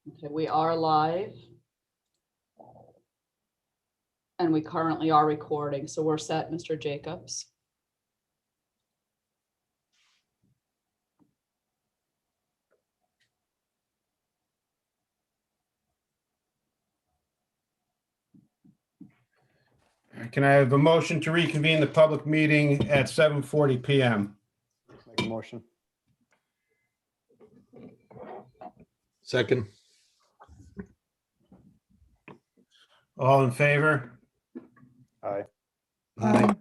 Okay, we are live. And we currently are recording, so we're set, Mr. Jacobs. Can I have a motion to reconvene the public meeting at 7:40 p.m.? Make a motion. Second. All in favor? Aye. Aye.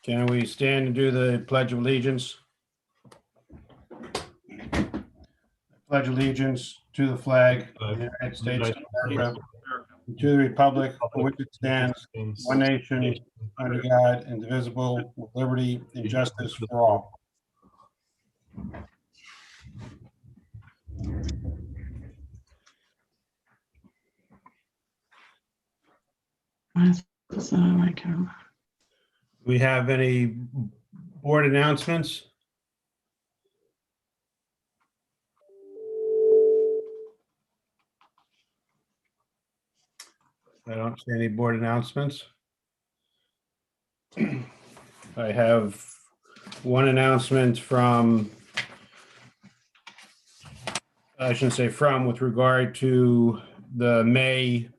Can we stand and do the Pledge of Allegiance? Pledge allegiance to the flag of the United States of America, and to the republic for which it stands, one nation, under God, indivisible, with liberty and justice for all. We have any board announcements? I don't see any board announcements. I have one announcement from, I shouldn't say from, with regard to the May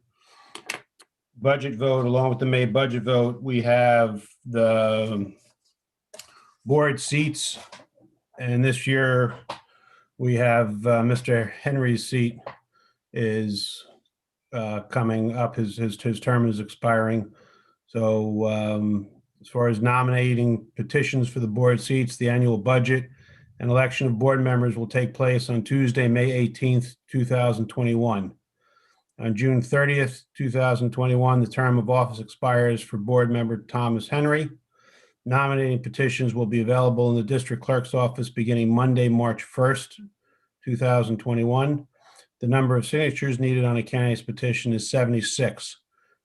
budget vote. Along with the May budget vote, we have the board seats. And this year we have Mr. Henry's seat is coming up. His term is expiring. So as far as nominating petitions for the board seats, the annual budget and election of board members will take place on Tuesday, May 18th, 2021. On June 30th, 2021, the term of office expires for board member Thomas Henry. Nominating petitions will be available in the district clerk's office beginning Monday, March 1st, 2021. The number of signatures needed on a candidate's petition is 76.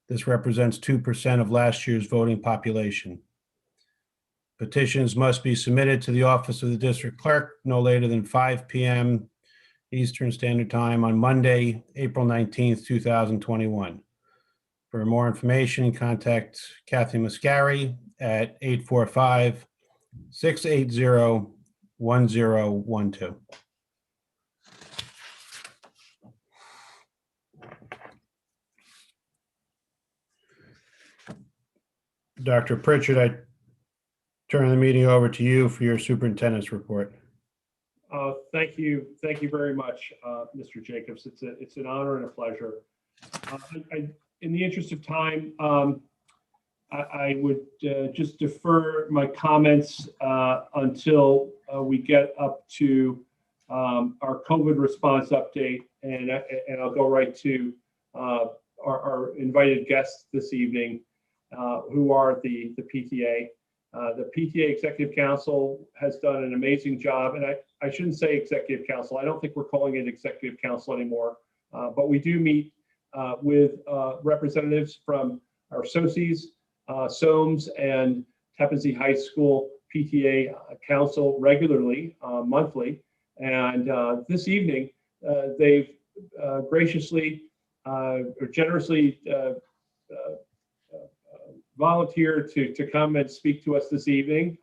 This represents 2% of last year's voting population. Petitions must be submitted to the office of the district clerk no later than 5 p.m. Eastern Standard Time on Monday, April 19th, 2021. For more information, contact Kathy Muscari at 845-680-1012. Dr. Pritchard, I turn the meeting over to you for your superintendent's report. Thank you very much, Mr. Jacobs. It's an honor and a pleasure. In the interest of time, I would just defer my comments until we get up to our COVID response update, and I'll go right to our invited guests this evening, who are the PTA. The PTA Executive Council has done an amazing job, and I shouldn't say Executive Council. I don't think we're calling it Executive Council anymore, but we do meet with representatives from our SOCIs, SOMS, and Tappan Zee High School PTA Council regularly, monthly. And this evening, they've graciously or generously volunteered to come and speak to us this evening,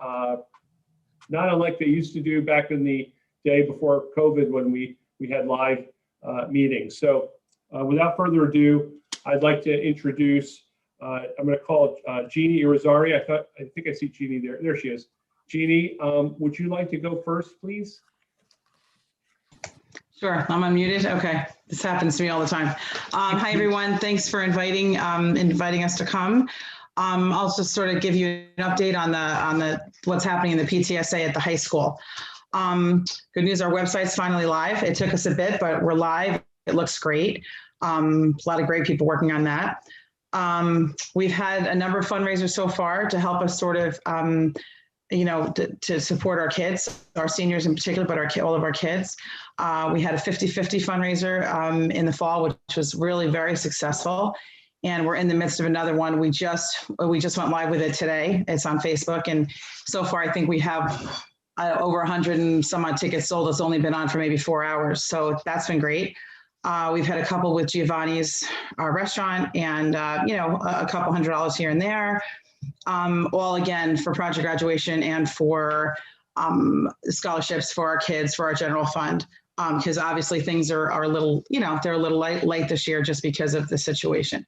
not unlike they used to do back in the day before COVID when we had live meetings. So without further ado, I'd like to introduce, I'm going to call Jeannie Irizarry. I think I see Jeannie there. There she is. Jeannie, would you like to go first, please? Sure, I'm unmuted. Okay, this happens to me all the time. Hi, everyone. Thanks for inviting us to come. I'll just sort of give you an update on the what's happening in the PTSA at the high school. Good news, our website's finally live. It took us a bit, but we're live. It looks great. A lot of great people working on that. We've had a number of fundraisers so far to help us sort of, to support our kids, our seniors in particular, but all of our kids. We had a 50-50 fundraiser in the fall, which was really very successful. And we're in the midst of another one. We just went live with it today. It's on Facebook. And so far, I think we have over 100 and some odd tickets sold. It's only been on for maybe 4 hours. So that's been great. We've had a couple with Giovanni's restaurant and, a couple $100 here and there. All again for project graduation and for scholarships for our kids, for our general fund. Because obviously things are a little, they're a little light this year just because of the situation.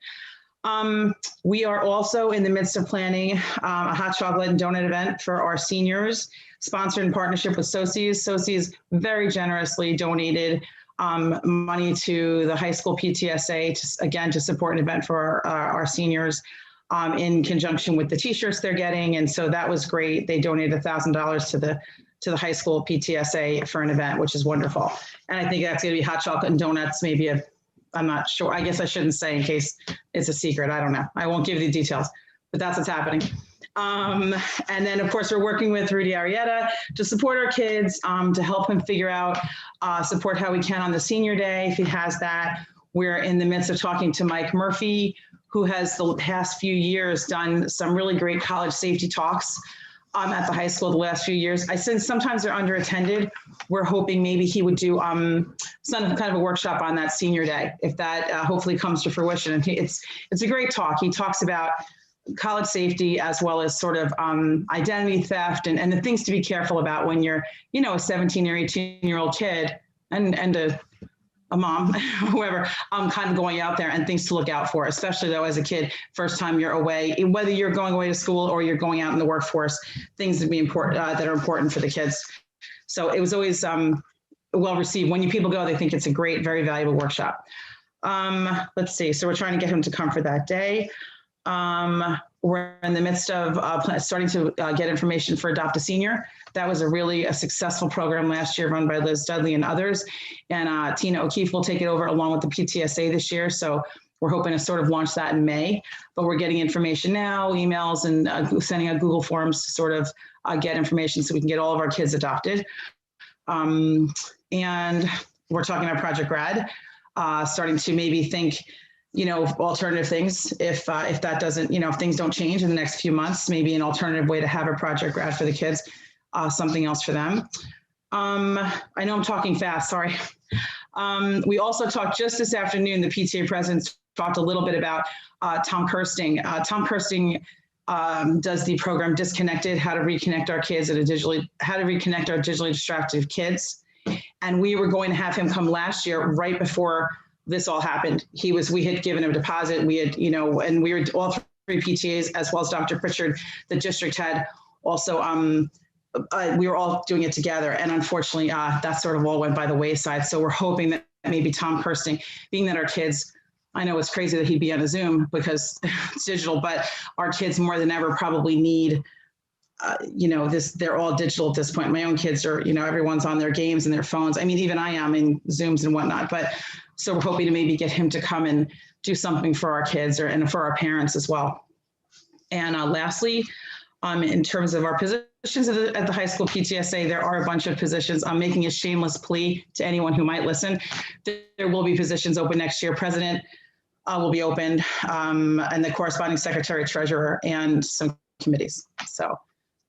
We are also in the midst of planning a hot chocolate and donut event for our seniors, sponsored in partnership with SOCIES. SOCIES very generously donated money to the high school PTSA to support an event for our seniors in conjunction with the t-shirts they're getting. And so that was great. They donated $1,000 to the high school PTSA for an event, which is wonderful. And I think that's going to be hot chocolate and donuts, maybe I'm not sure. I guess I shouldn't say in case it's a secret. I don't know. I won't give you the details, but that's what's happening. And then of course we're working with Rudy Arrieta to support our kids, to help him figure out, support how we can on the senior day, if he has that. We're in the midst of talking to Mike Murphy, who has the past few years done some really great college safety talks at the high school the last few years. I said sometimes they're underattended. We're hoping maybe he would do some kind of a workshop on that senior day, if that hopefully comes to fruition. And it's a great talk. He talks about college safety as well as sort of identity theft and the things to be careful about when you're, a 17 or 18-year-old kid and a mom, whoever, kind of going out there and things to look out for, especially though as a kid, first time you're away, whether you're going away to school or you're going out in the workforce, things that be important that are important for the kids. So it was always well received. When people go, they think it's a great, very valuable workshop. Let's see. So we're trying to get him to come for that day. We're in the midst of starting to get information for Adopt a Senior. That was a successful program last year run by Liz Dudley and others. And Tina O'Keefe will take it over along with the PTSA this year. So we're hoping to sort of launch that in May, but we're getting information now, emails and sending out Google Forms to sort of get information so we can get all of our kids adopted. And we're talking about Project Grad, starting to maybe think, alternative things. If that doesn't, if things don't change in the next few months, maybe an alternative way to have a Project Grad for the kids, something else for them. I know I'm talking fast, sorry. We also talked just this afternoon, the PTA presidents talked a little bit about Tom Kirsting. Tom Kirsting does the program Disconnected, how to reconnect our kids how to reconnect our digitally distracted kids. And we were going to have him come last year, right before this all happened. We had given him a deposit. We had, and we were all three PTAs as well as Dr. Pritchard, the district had also, we were all doing it together. And unfortunately, that sort of all went by the wayside. So we're hoping that maybe Tom Kirsting, being that our kids, I know it's crazy that he'd be on a Zoom because it's digital, but our kids more than ever probably need, they're all digital at this point. My own kids are, everyone's on their games and their phones. I mean, even I am in Zooms and whatnot, but so we're hoping to maybe get him to come and do something for our kids and for our parents as well. And lastly, in terms of our positions at the high school PTSA, there are a bunch of positions. I'm making a shameless plea to anyone who might listen. There will be positions open next year. President will be opened, and the corresponding secretary, treasurer, and some committees. So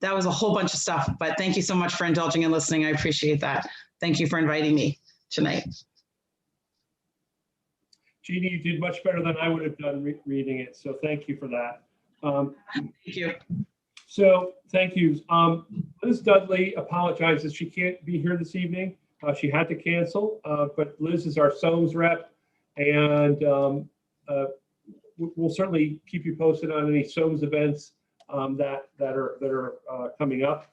that was a whole bunch of stuff, but thank you so much for indulging and listening. I appreciate that. Thank you for inviting me tonight. Jeannie, you did much better than I would have done reading it, so thank you for that. Thank you. So thank you. Liz Dudley apologizes. She can't be here this evening. She had to cancel, but Liz is our SOMS rep, and we'll certainly keep you posted on any SOMS events that are coming up.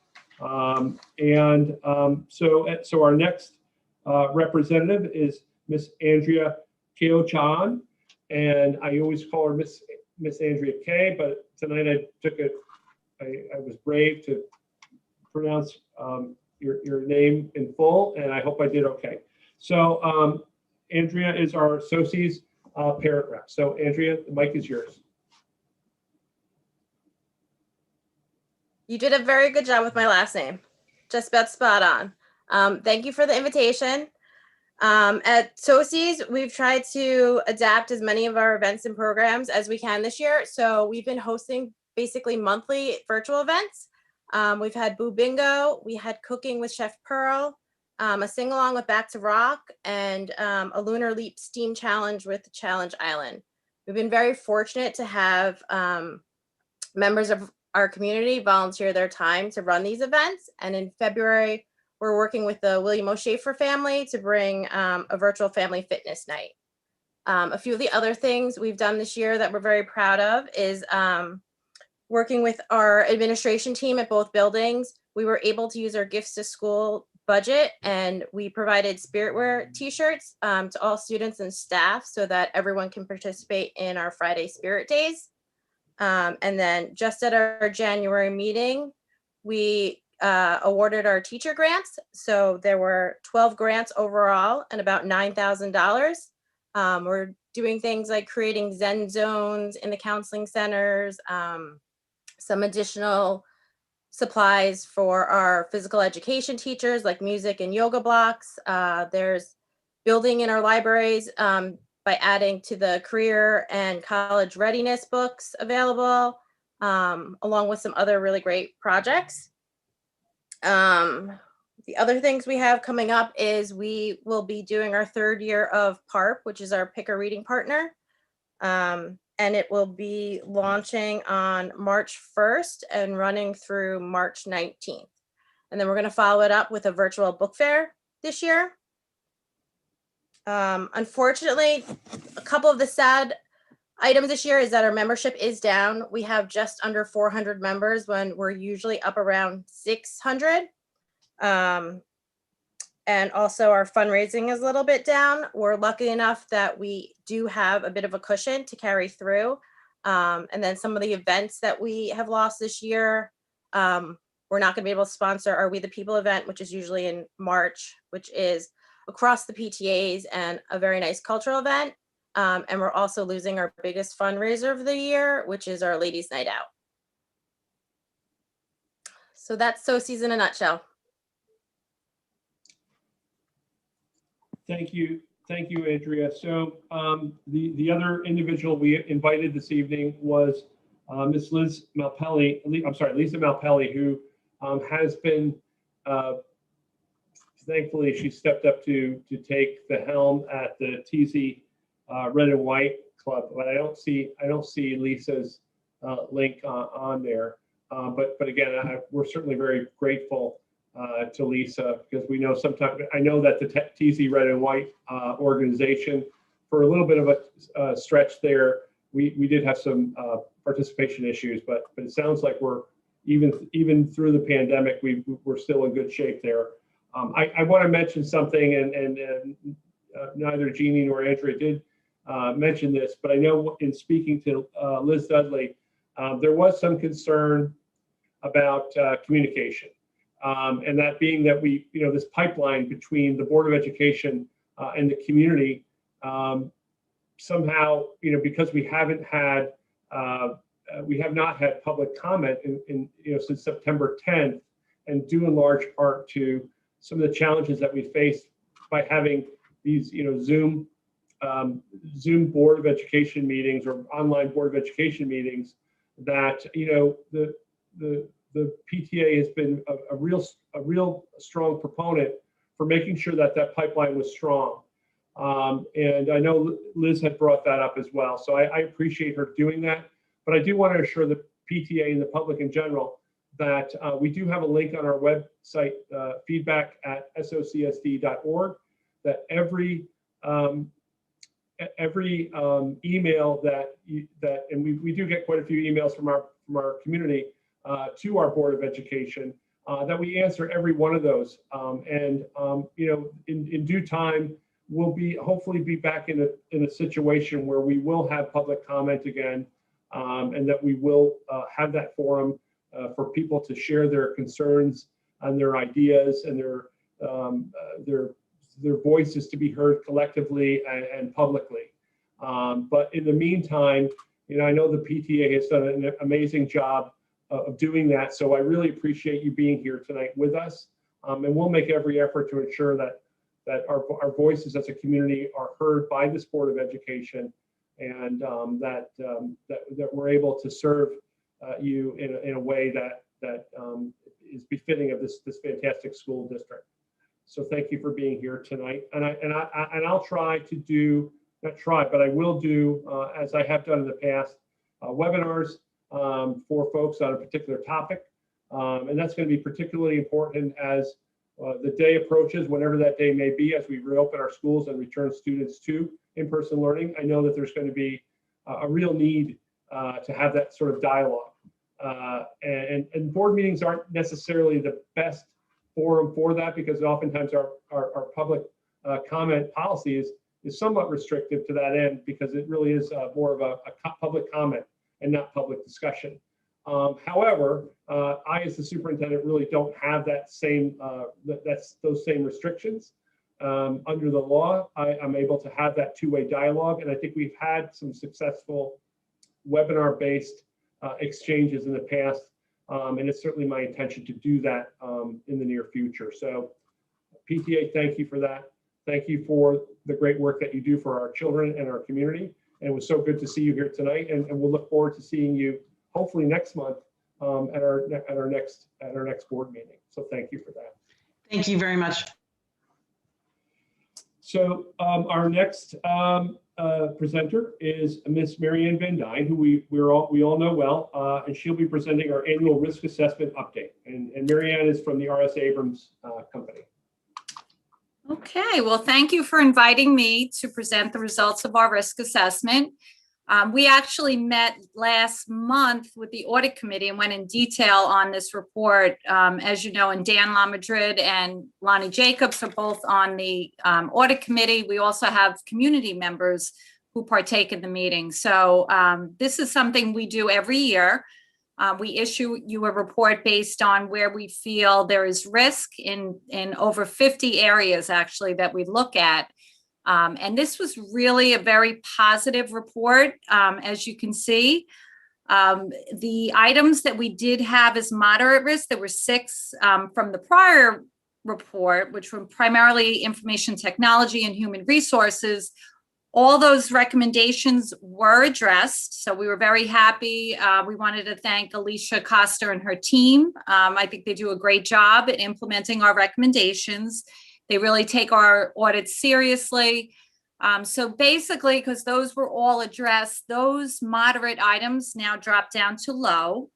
So our next representative is Miss Andrea Keo-chan, and I always call her Miss Andrea K, but tonight I was brave to pronounce your name in full, and I hope I did okay. So Andrea is our associate's parent rep. So Andrea, the mic is yours. You did a very good job with my last name. Just about spot on. Thank you for the invitation. At SOCIES, we've tried to adapt as many of our events and programs as we can this year. So we've been hosting basically monthly virtual events. We've had Boo Bingo, we had Cooking with Chef Pearl, a sing along with Back to Rock, and a Lunar Leap Steam Challenge with Challenge Island. We've been very fortunate to have members of our community volunteer their time to run these events. And in February, we're working with the William O. Schaefer family to bring a virtual family fitness night. A few of the other things we've done this year that we're very proud of is working with our administration team at both buildings. We were able to use our gifts to school budget, and we provided spiritwear t-shirts to all students and staff so that everyone can participate in our Friday Spirit Days. And then just at our January meeting, we awarded our teacher grants. So there were 12 grants overall and about $9,000. We're doing things like creating Zen zones in the counseling centers, some additional supplies for our physical education teachers like music and yoga blocks. There's building in our libraries by adding to the career and college readiness books available, along with some other really great projects. The other things we have coming up is we will be doing our 3rd year of PARP, which is our Pick a Reading Partner. And it will be launching on March 1st and running through March 19th. And then we're going to follow it up with a virtual book fair this year. Unfortunately, a couple of the sad items this year is that our membership is down. We have just under 400 members when we're usually up around 600. And also our fundraising is a little bit down. We're lucky enough that we do have a bit of a cushion to carry through. And then some of the events that we have lost this year, we're not gonna be able to sponsor our We the People event, which is usually in March, which is across the PTAs and a very nice cultural event. And we're also losing our biggest fundraiser of the year, which is our Ladies Night Out. So that's SOCI's in a nutshell. Thank you, Andrea. So the other individual we invited this evening was Miss Lisa Malpelli, who has been, thankfully, she stepped up to take the helm at the TZ Red and White Club. But I don't see Lisa's link on there. But again, we're certainly very grateful to Lisa, because we know sometimes, I know that the TZ Red and White organization, for a little bit of a stretch there, we did have some participation issues, but it sounds like we're even through the pandemic, we're still in good shape there. I want to mention something, and neither Jeannie nor Andrea did mention this, but I know in speaking to Liz Dudley, there was some concern about communication. And that being that this pipeline between the Board of Education and the community, somehow, because we have not had public comment since September 10th, and due in large part to some of the challenges that we faced by having these, Zoom Board of Education meetings or online Board of Education meetings, that, the PTA has been a real strong proponent for making sure that pipeline was strong. And I know Liz had brought that up as well. So I appreciate her doing that. But I do want to assure the PTA and the public in general that we do have a link on our website, feedback@socsd.org, that every email and we do get quite a few emails from our community to our Board of Education, that we answer every one of those. In due time, we'll hopefully be back in a situation where we will have public comment again, and that we will have that forum for people to share their concerns and their ideas and their voices to be heard collectively and publicly. But in the meantime, I know the PTA has done an amazing job of doing that. So I really appreciate you being here tonight with us. And we'll make every effort to ensure that our voices as a community are heard by this Board of Education, and that we're able to serve you in a way that that is befitting of this fantastic school district. So thank you for being here tonight. And I'll try to do, not try, but I will do, as I have done in the past, webinars for folks on a particular topic. And that's going to be particularly important as the day approaches, whenever that day may be, as we reopen our schools and return students to in-person learning. I know that there's going to be a real need to have that sort of dialogue. And board meetings aren't necessarily the best forum for that, because oftentimes our public comment policy is somewhat restrictive to that end, because it really is more of a public comment and not public discussion. However, I, as the superintendent, really don't have that same those same restrictions. Under the law, I'm able to have that two-way dialogue, and I think we've had some successful webinar-based exchanges in the past, and it's certainly my intention to do that in the near future. So, PTA, thank you for that. Thank you for the great work that you do for our children and our community. And it was so good to see you here tonight, and we'll look forward to seeing you hopefully next month at our next board meeting. So thank you for that. Thank you very much. So our next presenter is Miss Marianne Van Dyne, who we all know well, and she'll be presenting our annual risk assessment update. And Marianne is from the R.S. Abrams company. Okay, well, thank you for inviting me to present the results of our risk assessment. We actually met last month with the audit committee and went in detail on this report. As you know, and Dan LaMadrid and Lonnie Jacobs are both on the audit committee. We also have community members who partake in the meeting. So this is something we do every year. We issue you a report based on where we feel there is risk in over 50 areas actually that we look at. And this was really a very positive report, as you can see. The items that we did have as moderate risk, there were 6 from the prior report, which were primarily information technology and human resources. All those recommendations were addressed, so we were very happy. We wanted to thank Alicia Costa and her team. I think they do a great job at implementing our recommendations. They really take our audits seriously. So basically, because those were all addressed, those moderate items now drop down to low.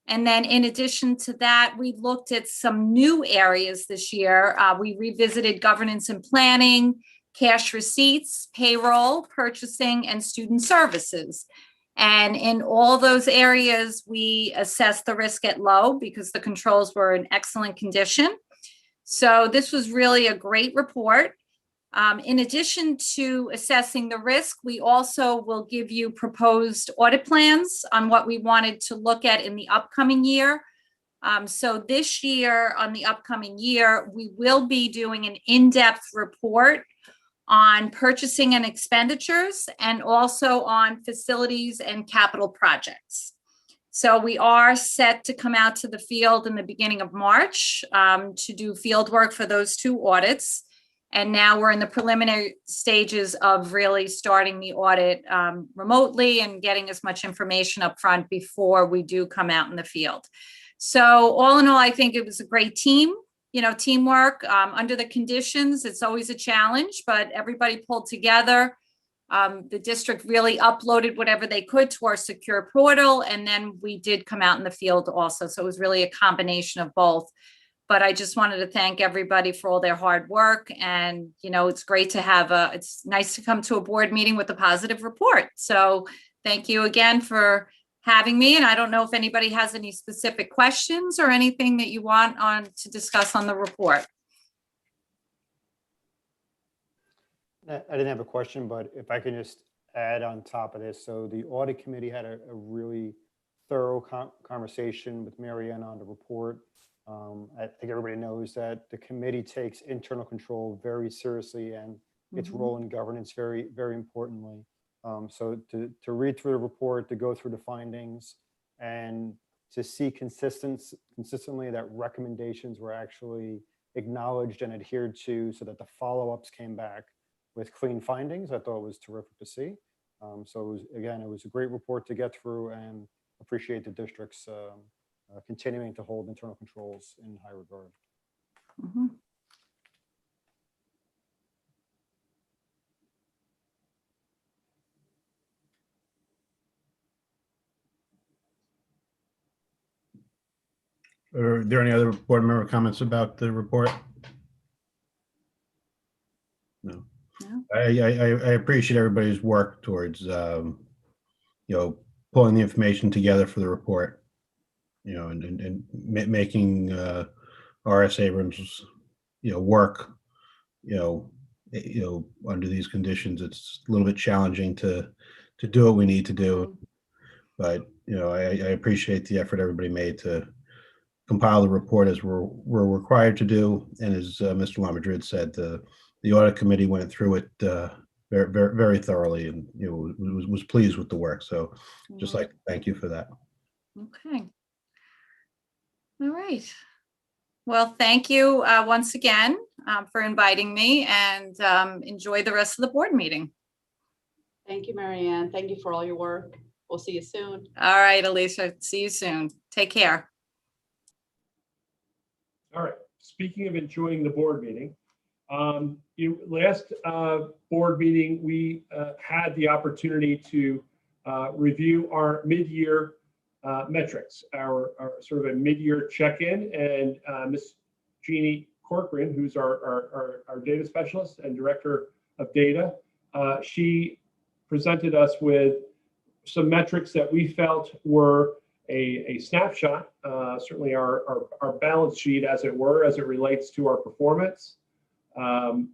And then in addition to that, we looked at some new areas this year. We revisited governance and planning, cash receipts, payroll, purchasing, and student services. And in all those areas, we assessed the risk at low because the controls were in excellent condition. So this was really a great report. In addition to assessing the risk, we also will give you proposed audit plans on what we wanted to look at in the upcoming year. So this year, on the upcoming year, we will be doing an in-depth report on purchasing and expenditures, and also on facilities and capital projects. So we are set to come out to the field in the beginning of March to do field work for those 2 audits. And now we're in the preliminary stages of really starting the audit remotely and getting as much information up front before we do come out in the field. So all in all, I think it was a great team. You know, teamwork under the conditions, it's always a challenge, but everybody pulled together. The district really uploaded whatever they could to our secure portal, and then we did come out in the field also. So it was really a combination of both. But I just wanted to thank everybody for all their hard work. And, you know, it's great to have it's nice to come to a board meeting with a positive report. So thank you again for having me. And I don't know if anybody has any specific questions or anything that you want to discuss on the report. I didn't have a question, but if I can just add on top of this. So the audit committee had a really thorough conversation with Marianne on the report. I think everybody knows that the committee takes internal control very seriously, and its role in governance very, very importantly. So to read through the report, to go through the findings, and to see consistently that recommendations were actually acknowledged and adhered to, so that the follow-ups came back with clean findings, I thought was terrific to see. So it was a great report to get through, and appreciate the district's continuing to hold internal controls in high regard. Mhm. Are there any other board member comments about the report? No. No. I appreciate everybody's work towards, pulling the information together for the report, and making R.S. Abrams, work, under these conditions. It's a little bit challenging to do what we need to do. But, I appreciate the effort everybody made to compile the report as we're required to do. And as Mr. Lamadrid said, the audit committee went through it very, very, very thoroughly, and was pleased with the work. So just like to thank you for that. Okay. All right. Well, thank you once again for inviting me, and enjoy the rest of the board meeting. Thank you, Mary Ann. Thank you for all your work. We'll see you soon. All right, Alicia, see you soon. Take care. All right, speaking of enjoying the board meeting, last board meeting, we had the opportunity to review our mid-year metrics, our sort of a mid-year check-in, and Ms. Jeannie Corcoran, who's our data specialist and director of data, she presented us with some metrics that we felt were a snapshot, certainly our balance sheet, as it were, as it relates to our performance. And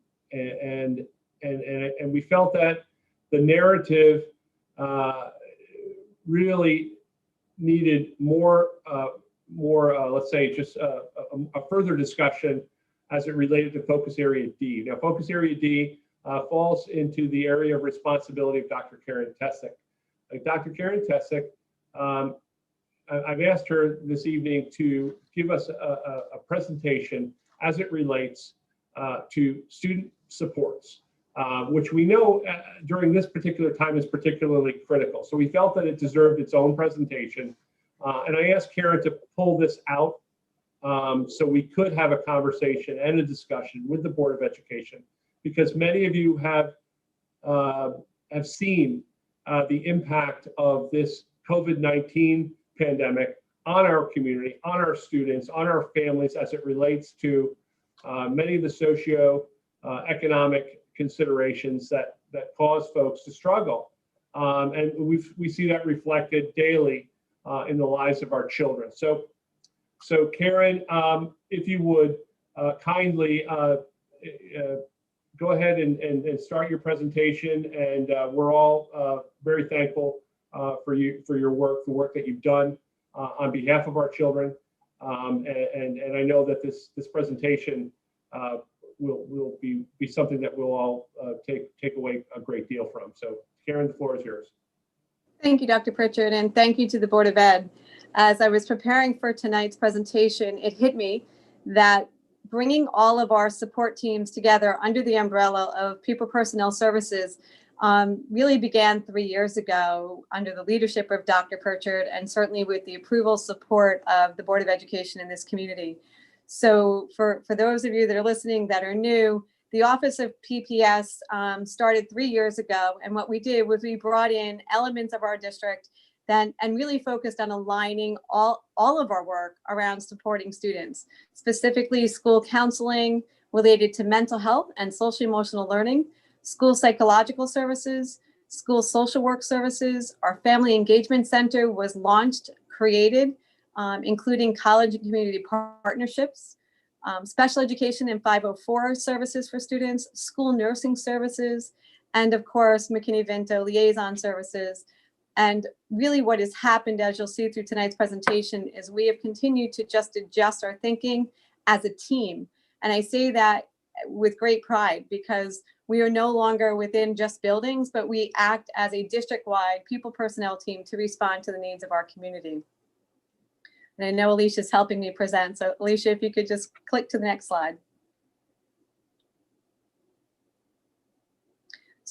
we felt that the narrative really needed more, let's say, just a further discussion as it related to focus area D. Now, focus area D falls into the area of responsibility of Dr. Karen Tessick. Dr. Karen Tessick, I've asked her this evening to give us a presentation as it relates to student supports, which we know during this particular time is particularly critical. So we felt that it deserved its own presentation. And I asked Karen to pull this out so we could have a conversation and a discussion with the Board of Education, because many of you have seen the impact of this COVID-19 pandemic on our community, on our students, on our families, as it relates to many of the socio-economic considerations that cause folks to struggle. And we see that reflected daily in the lives of our children. So Karen, if you would kindly go ahead and start your presentation, and we're all very thankful for your work, the work that you've done on behalf of our children, and I know that this presentation will be something that we'll all take away a great deal from. So Karen, the floor is yours. Thank you, Dr. Pritchard, and thank you to the Board of Ed. As I was preparing for tonight's presentation, it hit me that bringing all of our support teams together under the umbrella of People Personnel Services really began 3 years ago under the leadership of Dr. Pritchard, and certainly with the approval support of the Board of Education in this community. So for those of you that are listening that are new, the Office of PPS started 3 years ago, and what we did was we brought in elements of our district and really focused on aligning all of our work around supporting students, specifically school counseling related to mental health and social emotional learning, school psychological services, school social work services. Our Family Engagement Center was launched, created, including college and community partnerships, special education and 504 services for students, school nursing services, and of course, McKinney-Vento liaison services. And really what has happened, as you'll see through tonight's presentation, is we have continued to just adjust our thinking as a team. And I say that with great pride, because we are no longer within just buildings, but we act as a district-wide people personnel team to respond to the needs of our community. And I know Alicia's helping me present. So Alicia, if you could just click to the next slide.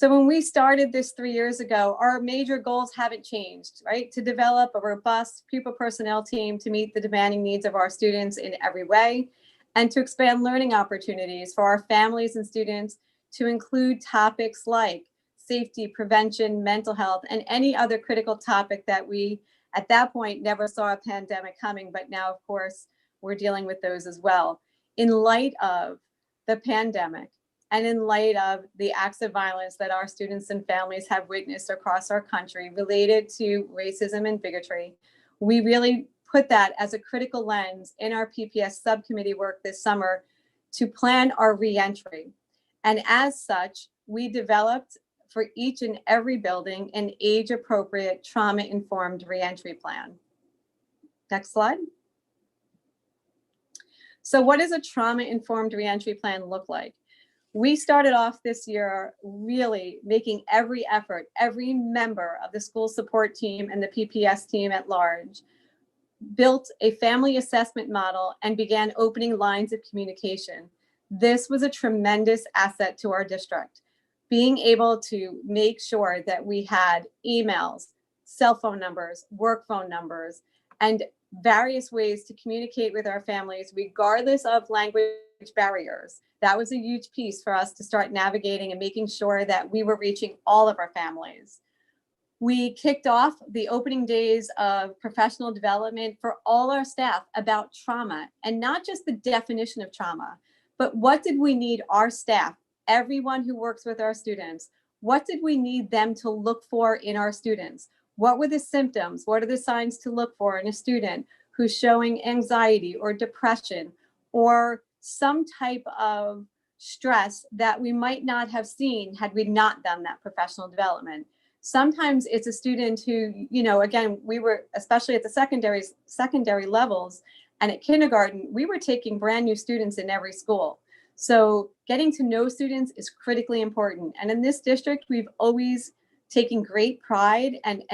So when we started this 3 years ago, our major goals haven't changed, right? To develop a robust pupil personnel team to meet the demanding needs of our students in every way, and to expand learning opportunities for our families and students to include topics like safety, prevention, mental health, and any other critical topic that we, at that point, never saw a pandemic coming, but now, of course, we're dealing with those as well. In light of the pandemic, and in light of the acts of violence that our students and families have witnessed across our country related to racism and bigotry, we really put that as a critical lens in our PPS subcommittee work this summer to plan our reentry. And as such, we developed for each and every building an age-appropriate, trauma-informed reentry plan. Next slide. So what does a trauma-informed reentry plan look like? We started off this year really making every effort, every member of the school support team and the PPS team at large built a family assessment model and began opening lines of communication. This was a tremendous asset to our district. Being able to make sure that we had emails, cell phone numbers, work phone numbers, and various ways to communicate with our families, regardless of language barriers. That was a huge piece for us to start navigating and making sure that we were reaching all of our families. We kicked off the opening days of professional development for all our staff about trauma, and not just the definition of trauma, but what did we need our staff, everyone who works with our students, what did we need them to look for in our students? What were the symptoms? What are the signs to look for in a student who's showing anxiety or depression or some type of stress that we might not have seen had we not done that professional development? Sometimes it's a student who, you know, again, we were, especially at the secondary levels and at kindergarten, we were taking brand new students in every school. So getting to know students is critically important. And in this district, we've always taken great pride and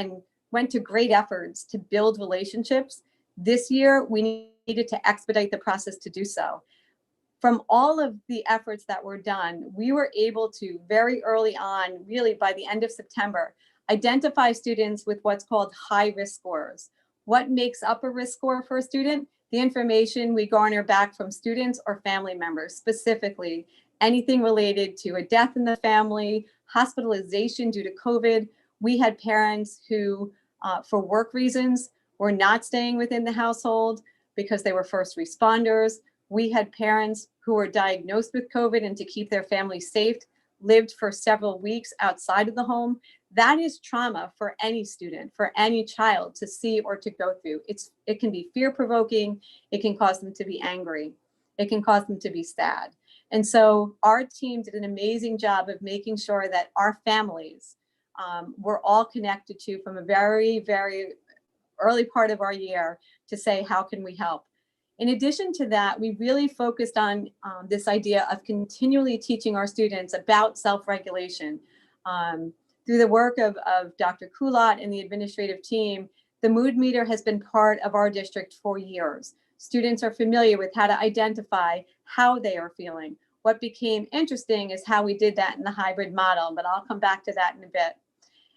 went to great efforts to build relationships. This year, we needed to expedite the process to do so. From all of the efforts that were done, we were able to very early on, really by the end of September, identify students with what's called high risk scores. What makes up a risk score for a student? The information we garner back from students or family members, specifically anything related to a death in the family, hospitalization due to COVID. We had parents who, for work reasons, were not staying within the household because they were first responders. We had parents who were diagnosed with COVID and to keep their family safe, lived for several weeks outside of the home. That is trauma for any student, for any child to see or to go through. It can be fear-provoking. It can cause them to be angry. It can cause them to be sad. And so our team did an amazing job of making sure that our families were all connected to from a very, very early part of our year to say, how can we help? In addition to that, we really focused on this idea of continually teaching our students about self-regulation. Through the work of Dr. Kulat and the administrative team, the mood meter has been part of our district for years. Students are familiar with how to identify how they are feeling. What became interesting is how we did that in the hybrid model, but I'll come back to that in a bit.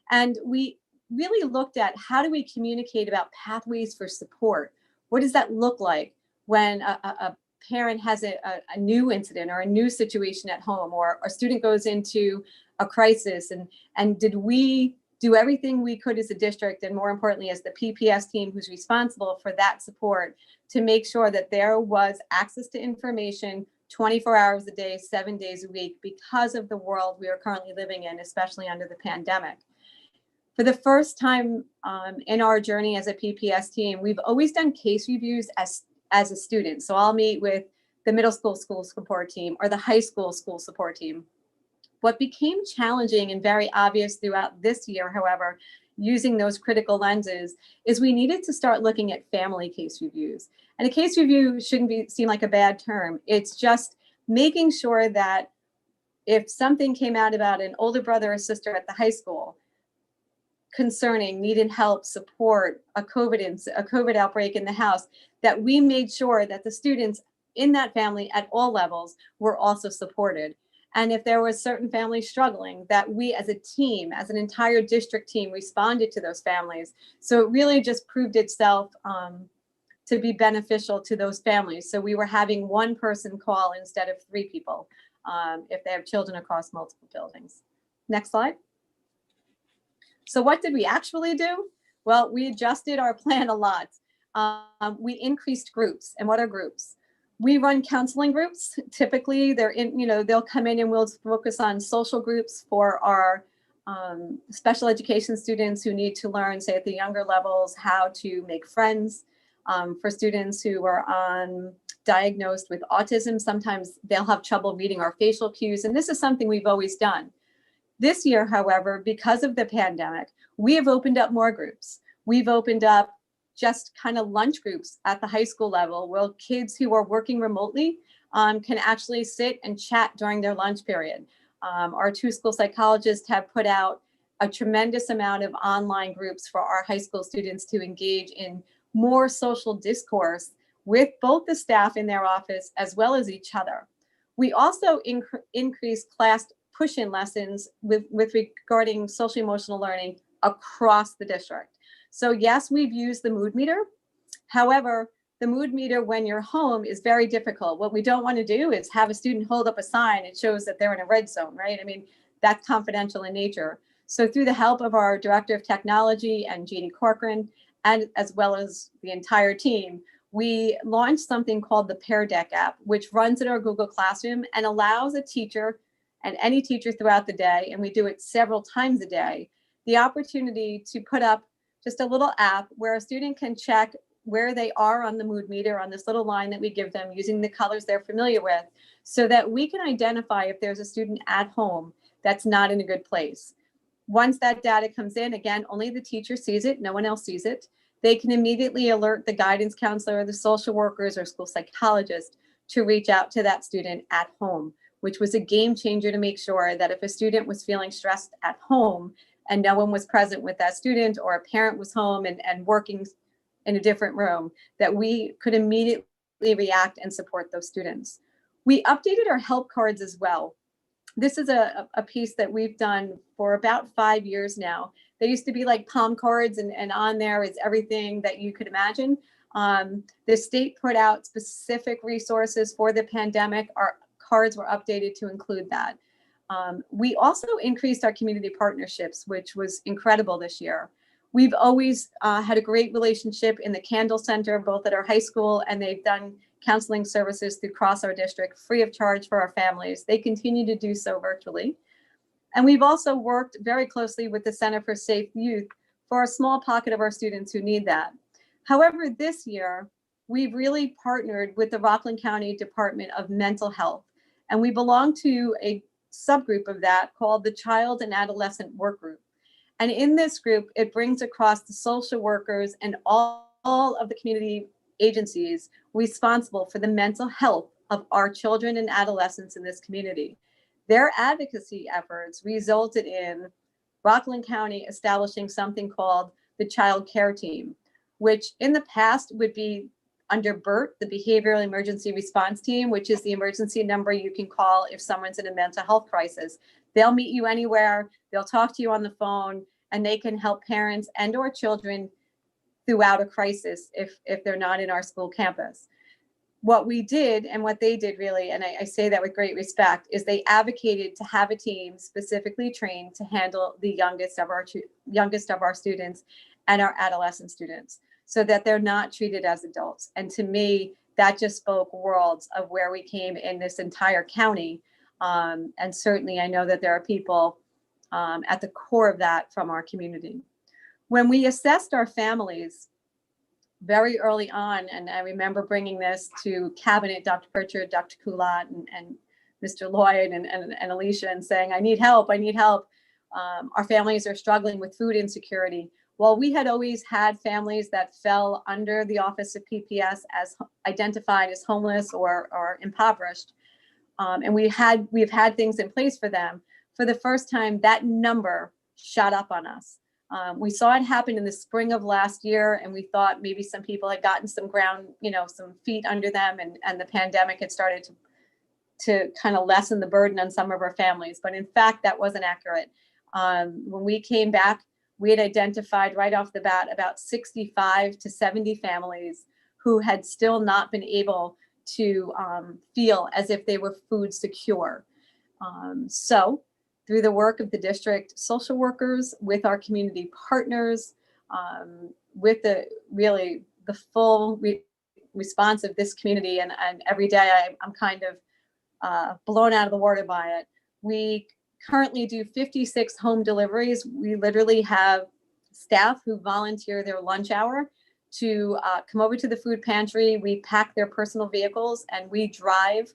And we really looked at how do we communicate about pathways for support? What does that look like when a parent has a new incident or a new situation at home, or a student goes into a crisis? And did we do everything we could as a district, and more importantly, as the PPS team who's responsible for that support, to make sure that there was access to information 24 hours a day, 7 days a week, because of the world we are currently living in, especially under the pandemic. For the first time in our journey as a PPS team, we've always done case reviews as a student. So I'll meet with the middle school support team or the high school support team. What became challenging and very obvious throughout this year, however, using those critical lenses, is we needed to start looking at family case reviews. And a case review shouldn't seem like a bad term. It's just making sure that if something came out about an older brother or sister at the high school concerning needed help, support, a COVID outbreak in the house, that we made sure that the students in that family at all levels were also supported. And if there was certain families struggling, that we as a team, as an entire district team, responded to those families. So it really just proved itself to be beneficial to those families. So we were having one person call instead of 3 people if they have children across multiple buildings. Next slide. So what did we actually do? Well, we adjusted our plan a lot. We increased groups. And what are groups? We run counseling groups. Typically, they're in, they'll come in and we'll focus on social groups for our special education students who need to learn, say at the younger levels, how to make friends. For students who are diagnosed with autism, sometimes they'll have trouble reading our facial cues. And this is something we've always done. This year, however, because of the pandemic, we have opened up more groups. We've opened up just kind of lunch groups at the high school level where kids who are working remotely can actually sit and chat during their lunch period. Our 2 school psychologists have put out a tremendous amount of online groups for our high school students to engage in more social discourse with both the staff in their office as well as each other. We also increased class push-in lessons with regarding social emotional learning across the district. So yes, we've used the mood meter. However, the mood meter when you're home is very difficult. What we don't want to do is have a student hold up a sign. It shows that they're in a red zone, right? I mean, that's confidential in nature. So through the help of our Director of Technology and Jeannie Corcoran, and as well as the entire team, we launched something called the Pear Deck app, which runs in our Google Classroom and allows a teacher and any teacher throughout the day, and we do it several times a day, the opportunity to put up just a little app where a student can check where they are on the mood meter on this little line that we give them using the colors they're familiar with, so that we can identify if there's a student at home that's not in a good place. Once that data comes in, again, only the teacher sees it, no one else sees it. They can immediately alert the guidance counselor, the social workers, or school psychologist to reach out to that student at home, which was a game changer to make sure that if a student was feeling stressed at home and no one was present with that student, or a parent was home and working in a different room, that we could immediately react and support those students. We updated our help cards as well. This is a piece that we've done for about 5 years now. They used to be like palm cards, and on there is everything that you could imagine. The state put out specific resources for the pandemic. Our cards were updated to include that. We also increased our community partnerships, which was incredible this year. We've always had a great relationship in the Candle Center, both at our high school, and they've done counseling services across our district free of charge for our families. They continue to do so virtually. And we've also worked very closely with the Center for Safe Youth for a small pocket of our students who need that. However, this year, we've really partnered with the Rockland County Department of Mental Health, and we belong to a subgroup of that called the Child and Adolescent Work Group. And in this group, it brings across the social workers and all of the community agencies responsible for the mental health of our children and adolescents in this community. Their advocacy efforts resulted in Rockland County establishing something called the Child Care Team, which in the past would be under BERT, the Behavioral Emergency Response Team, which is the emergency number you can call if someone's in a mental health crisis. They'll meet you anywhere, they'll talk to you on the phone, and they can help parents and or children throughout a crisis if they're not in our school campus. What we did and what they did really, and I say that with great respect, is they advocated to have a team specifically trained to handle the youngest of our students and our adolescent students, so that they're not treated as adults. And to me, that just spoke worlds of where we came in this entire county. And certainly I know that there are people at the core of that from our community. When we assessed our families very early on, and I remember bringing this to Cabinet, Dr. Pritchard, Dr. Kulat, and Mr. Lloyd and Alicia, and saying, I need help. Our families are struggling with food insecurity. Well, we had always had families that fell under the Office of PPS as identified as homeless or impoverished. And we've had things in place for them. For the first time, that number shot up on us. We saw it happen in the spring of last year, and we thought maybe some people had gotten some ground, some feet under them, and the pandemic had started to kind of lessen the burden on some of our families. But in fact, that wasn't accurate. When we came back, we had identified right off the bat about 65 to 70 families who had still not been able to feel as if they were food secure. So through the work of the district social workers, with our community partners, with the full response of this community, and every day I'm kind of blown out of the water by it. We currently do 56 home deliveries. We literally have staff who volunteer their lunch hour to come over to the food pantry. We pack their personal vehicles and we drive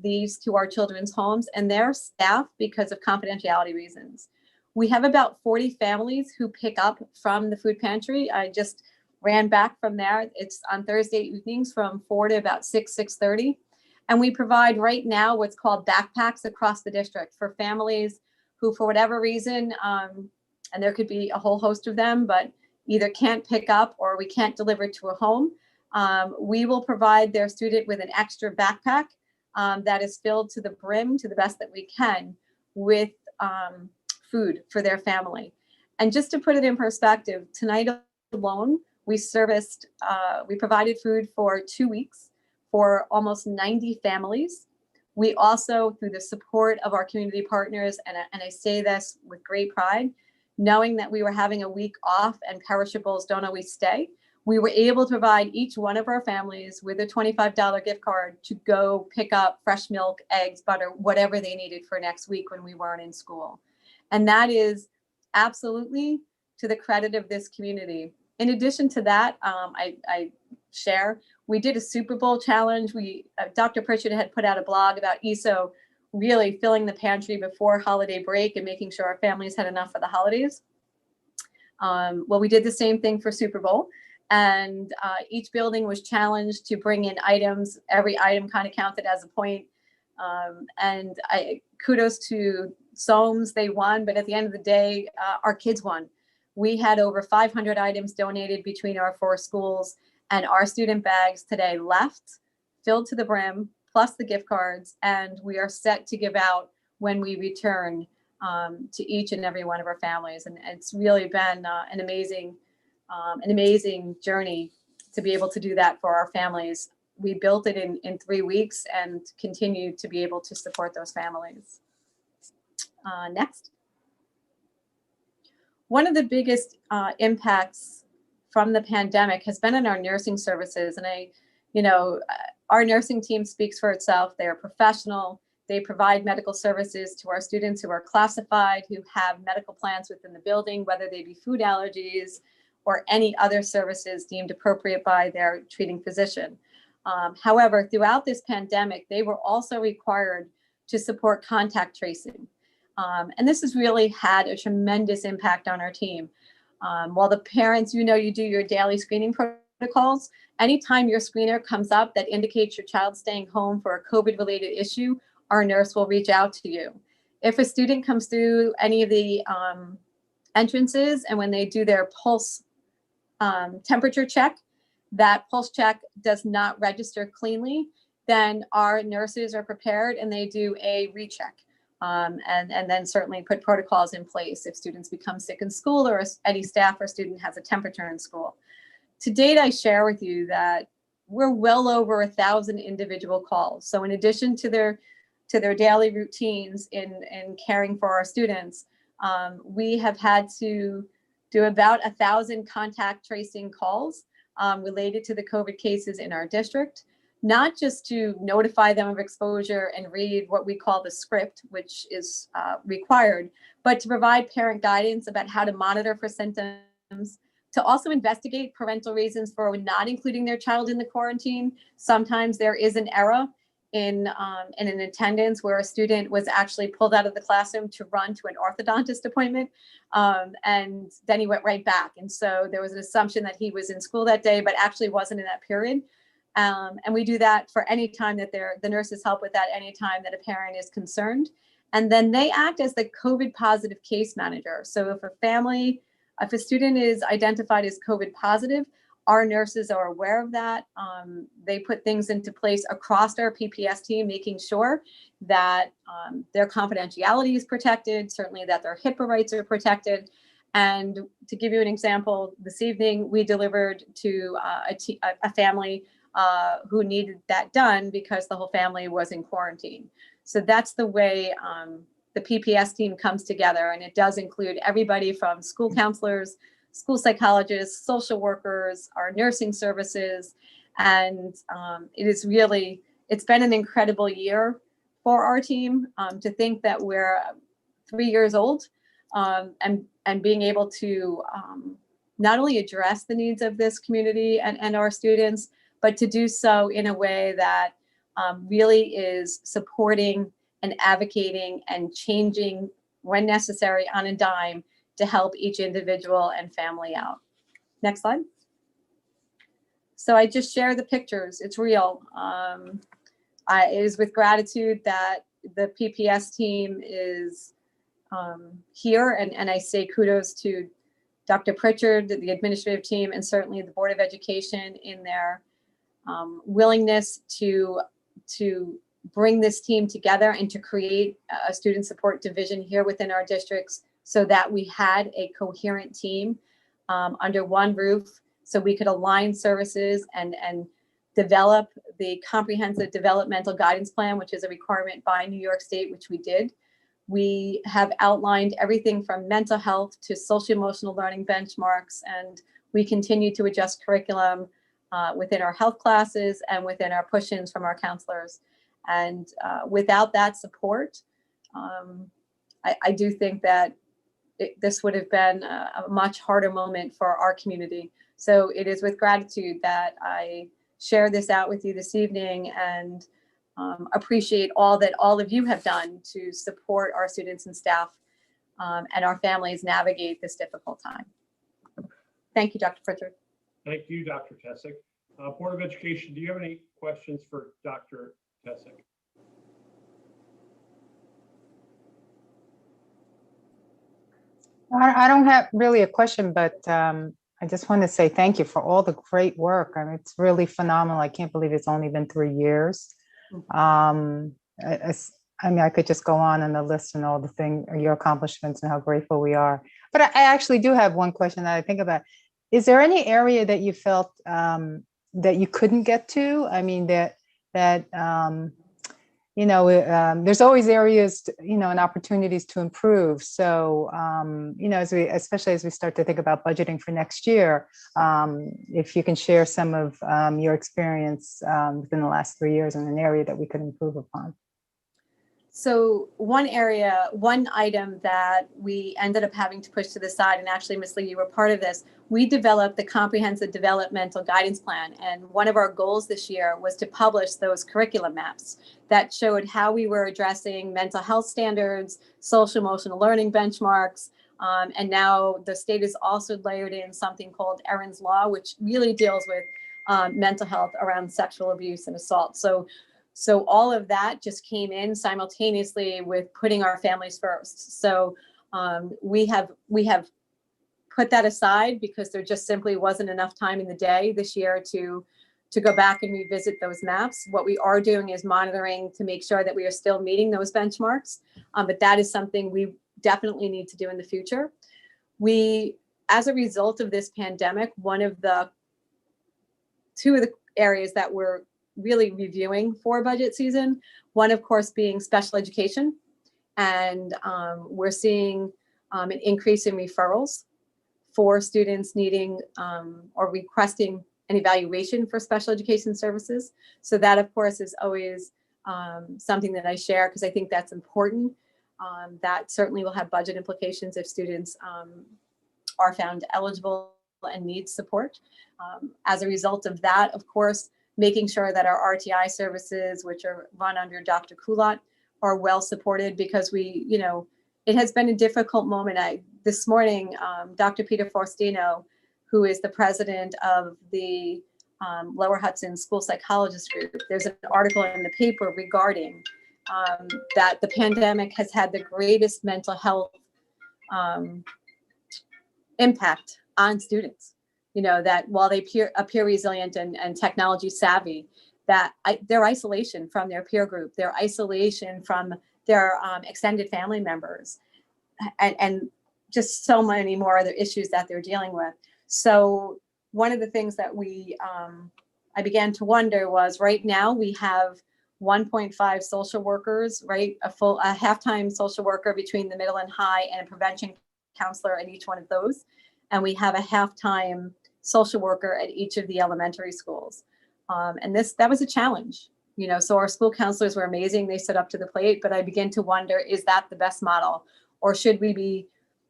these to our children's homes and their staff because of confidentiality reasons. We have about 40 families who pick up from the food pantry. I just ran back from there. It's on Thursday evenings from 4 to about 6:30. And we provide right now what's called backpacks across the district for families who, for whatever reason, and there could be a whole host of them, but either can't pick up or we can't deliver to a home. We will provide their student with an extra backpack that is filled to the brim, to the best that we can, with food for their family. And just to put it in perspective, tonight alone, we provided food for 2 weeks for almost 90 families. We also, through the support of our community partners, and I say this with great pride, knowing that we were having a week off and perishables don't always stay, we were able to provide each one of our families with a $25 gift card to go pick up fresh milk, eggs, butter, whatever they needed for next week when we weren't in school. And that is absolutely to the credit of this community. In addition to that, I share, we did a Super Bowl challenge. Dr. Pritchard had put out a blog about ESO really filling the pantry before holiday break and making sure our families had enough for the holidays. Well, we did the same thing for Super Bowl, and each building was challenged to bring in items. Every item kind of counted as a point. And kudos to Soames, they won, but at the end of the day, our kids won. We had over 500 items donated between our 4 schools, and our student bags today left, filled to the brim, plus the gift cards, and we are set to give out when we return to each and every one of our families. And it's really been an amazing journey to be able to do that for our families. We built it in 3 weeks and continue to be able to support those families. Next. One of the biggest impacts from the pandemic has been in our nursing services. And our nursing team speaks for itself. They are professional. They provide medical services to our students who are classified, who have medical plans within the building, whether they be food allergies or any other services deemed appropriate by their treating physician. However, throughout this pandemic, they were also required to support contact tracing. And this has really had a tremendous impact on our team. While the parents, you do your daily screening protocols, anytime your screener comes up that indicates your child staying home for a COVID-related issue, our nurse will reach out to you. If a student comes through any of the entrances and when they do their pulse temperature check, that pulse check does not register cleanly, then our nurses are prepared and they do a recheck. And then certainly put protocols in place if students become sick in school or any staff or student has a temperature in school. To date, I share with you that we're well over 1,000 individual calls. So in addition to their daily routines in caring for our students, we have had to do about 1,000 contact tracing calls related to the COVID cases in our district. Not just to notify them of exposure and read what we call the script, which is required, but to provide parent guidance about how to monitor for symptoms, to also investigate parental reasons for not including their child in the quarantine. Sometimes there is an error in an attendance where a student was actually pulled out of the classroom to run to an orthodontist appointment, and then he went right back. And so there was an assumption that he was in school that day, but actually wasn't in that period. And we do that for any time that the nurses help with that, any time that a parent is concerned. And then they act as the COVID positive case manager. So if a student is identified as COVID positive, Our nurses are aware of that. They put things into place across our PPS team, making sure that their confidentiality is protected, certainly that their HIPAA rights are protected. And to give you an example, this evening we delivered to a family who needed that done because the whole family was in quarantine. So that's the way the PPS team comes together, and it does include everybody from school counselors, school psychologists, social workers, our nursing services. And it's been an incredible year for our team. To think that we're 3 years old and being able to not only address the needs of this community and our students, but to do so in a way that really is supporting and advocating and changing when necessary on a dime to help each individual and family out. Next slide. So I just share the pictures. It's real. It is with gratitude that the PPS team is here, and I say kudos to Dr. Pritchard, the administrative team, and certainly the Board of Education in their willingness to bring this team together and to create a student support division here within our districts, so that we had a coherent team under one roof, so we could align services and develop the comprehensive developmental guidance plan, which is a requirement by New York State, which we did. We have outlined everything from mental health to social emotional learning benchmarks, and we continue to adjust curriculum within our health classes and within our push-ins from our counselors. And without that support, I do think that this would have been a much harder moment for our community. So it is with gratitude that I share this out with you this evening, and appreciate all that all of you have done to support our students and staff and our families navigate this difficult time. Thank you, Dr. Pritchard. Thank you, Dr. Tessick. Board of Education, do you have any questions for Dr. Tessick? I don't have really a question, but I just want to say thank you for all the great work. I mean, it's really phenomenal. I can't believe it's only been 3 years. I mean, I could just go on the list and all the things, your accomplishments and how grateful we are. But I actually do have one question that I think about. Is there any area that you felt that you couldn't get to? I mean, there's always areas, and opportunities to improve. So, especially as we start to think about budgeting for next year, if you can share some of your experience within the last 3 years in an area that we could improve upon. So one item that we ended up having to push to the side, and actually, Ms. Lee, you were part of this, we developed the comprehensive developmental guidance plan. And one of our goals this year was to publish those curriculum maps that showed how we were addressing mental health standards, social emotional learning benchmarks. And now the state has also layered in something called Erin's Law, which really deals with mental health around sexual abuse and assault. So all of that just came in simultaneously with putting our families first. So we have put that aside because there just simply wasn't enough time in the day this year to go back and revisit those maps. What we are doing is monitoring to make sure that we are still meeting those benchmarks. But that is something we definitely need to do in the future. As a result of this pandemic, two of the areas that we're really reviewing for budget season, one of course being special education, and we're seeing an increase in referrals for students needing or requesting an evaluation for special education services. So that of course is always something that I share because I think that's important. That certainly will have budget implications if students are found eligible and need support. As a result of that, of course, making sure that our RTI services, which are run under Dr. Kulat, are well supported because it has been a difficult moment. This morning, Dr. Peter Faustino, who is the president of the Lower Hudson School Psychologist Group, there's an article in the paper regarding that the pandemic has had the greatest mental health impact on students. that while they appear resilient and technology savvy, that their isolation from their peer group, their isolation from their extended family members, and just so many more other issues that they're dealing with. So one of the things that I began to wonder was, right now we have 1.5 social workers, right? A half-time social worker between the middle and high, and a prevention counselor at each one of those. And we have a half-time social worker at each of the elementary schools. And that was a challenge, so our school counselors were amazing. They stood up to the plate, but I began to wonder, is that the best model? Or should we be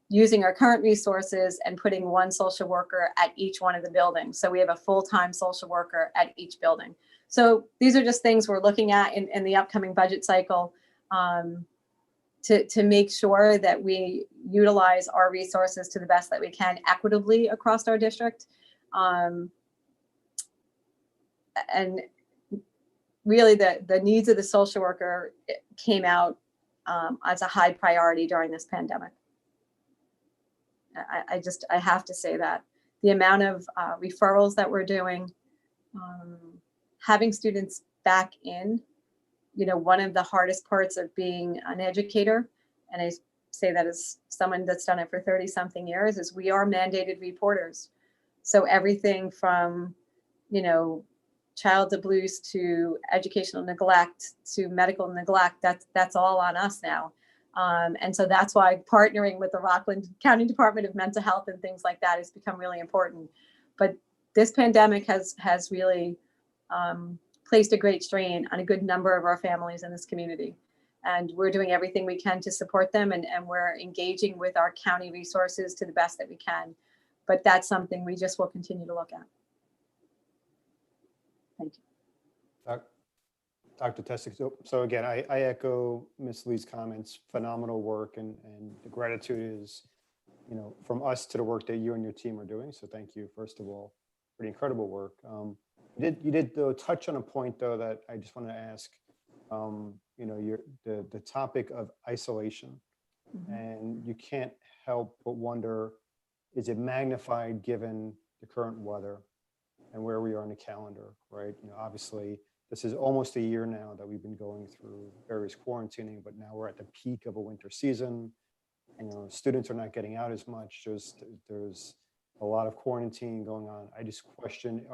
using our current resources and putting one social worker at each one of the buildings? So we have a full-time social worker at each building. So these are just things we're looking at in the upcoming budget cycle, to make sure that we utilize our resources to the best that we can equitably across our district. And really the needs of the social worker came out as a high priority during this pandemic. I have to say that the amount of referrals that we're doing, having students back in, one of the hardest parts of being an educator, and I say that as someone that's done it for 30 something years, is we are mandated reporters. So everything from, child abuse to educational neglect to medical neglect, that's all on us now. And so that's why partnering with the Rockland County Department of Mental Health and things like that has become really important. But this pandemic has really placed a great strain on a good number of our families in this community. And we're doing everything we can to support them, and we're engaging with our county resources to the best that we can. But that's something we just will continue to look at. Thank you. Dr. Tessick, so again, I echo Ms. Lee's comments. Phenomenal work, and the gratitude is, from us to the work that you and your team are doing. So thank you, first of all, for the incredible work. You did though touch on a point though that I just want to ask. The topic of isolation, and you can't help but wonder, is it magnified given the current weather and where we are in the calendar, right? Obviously, this is almost a year now that we've been going through various quarantining, but now we're at the peak of a winter season. Students are not getting out as much. There's a lot of quarantine going on. I just question,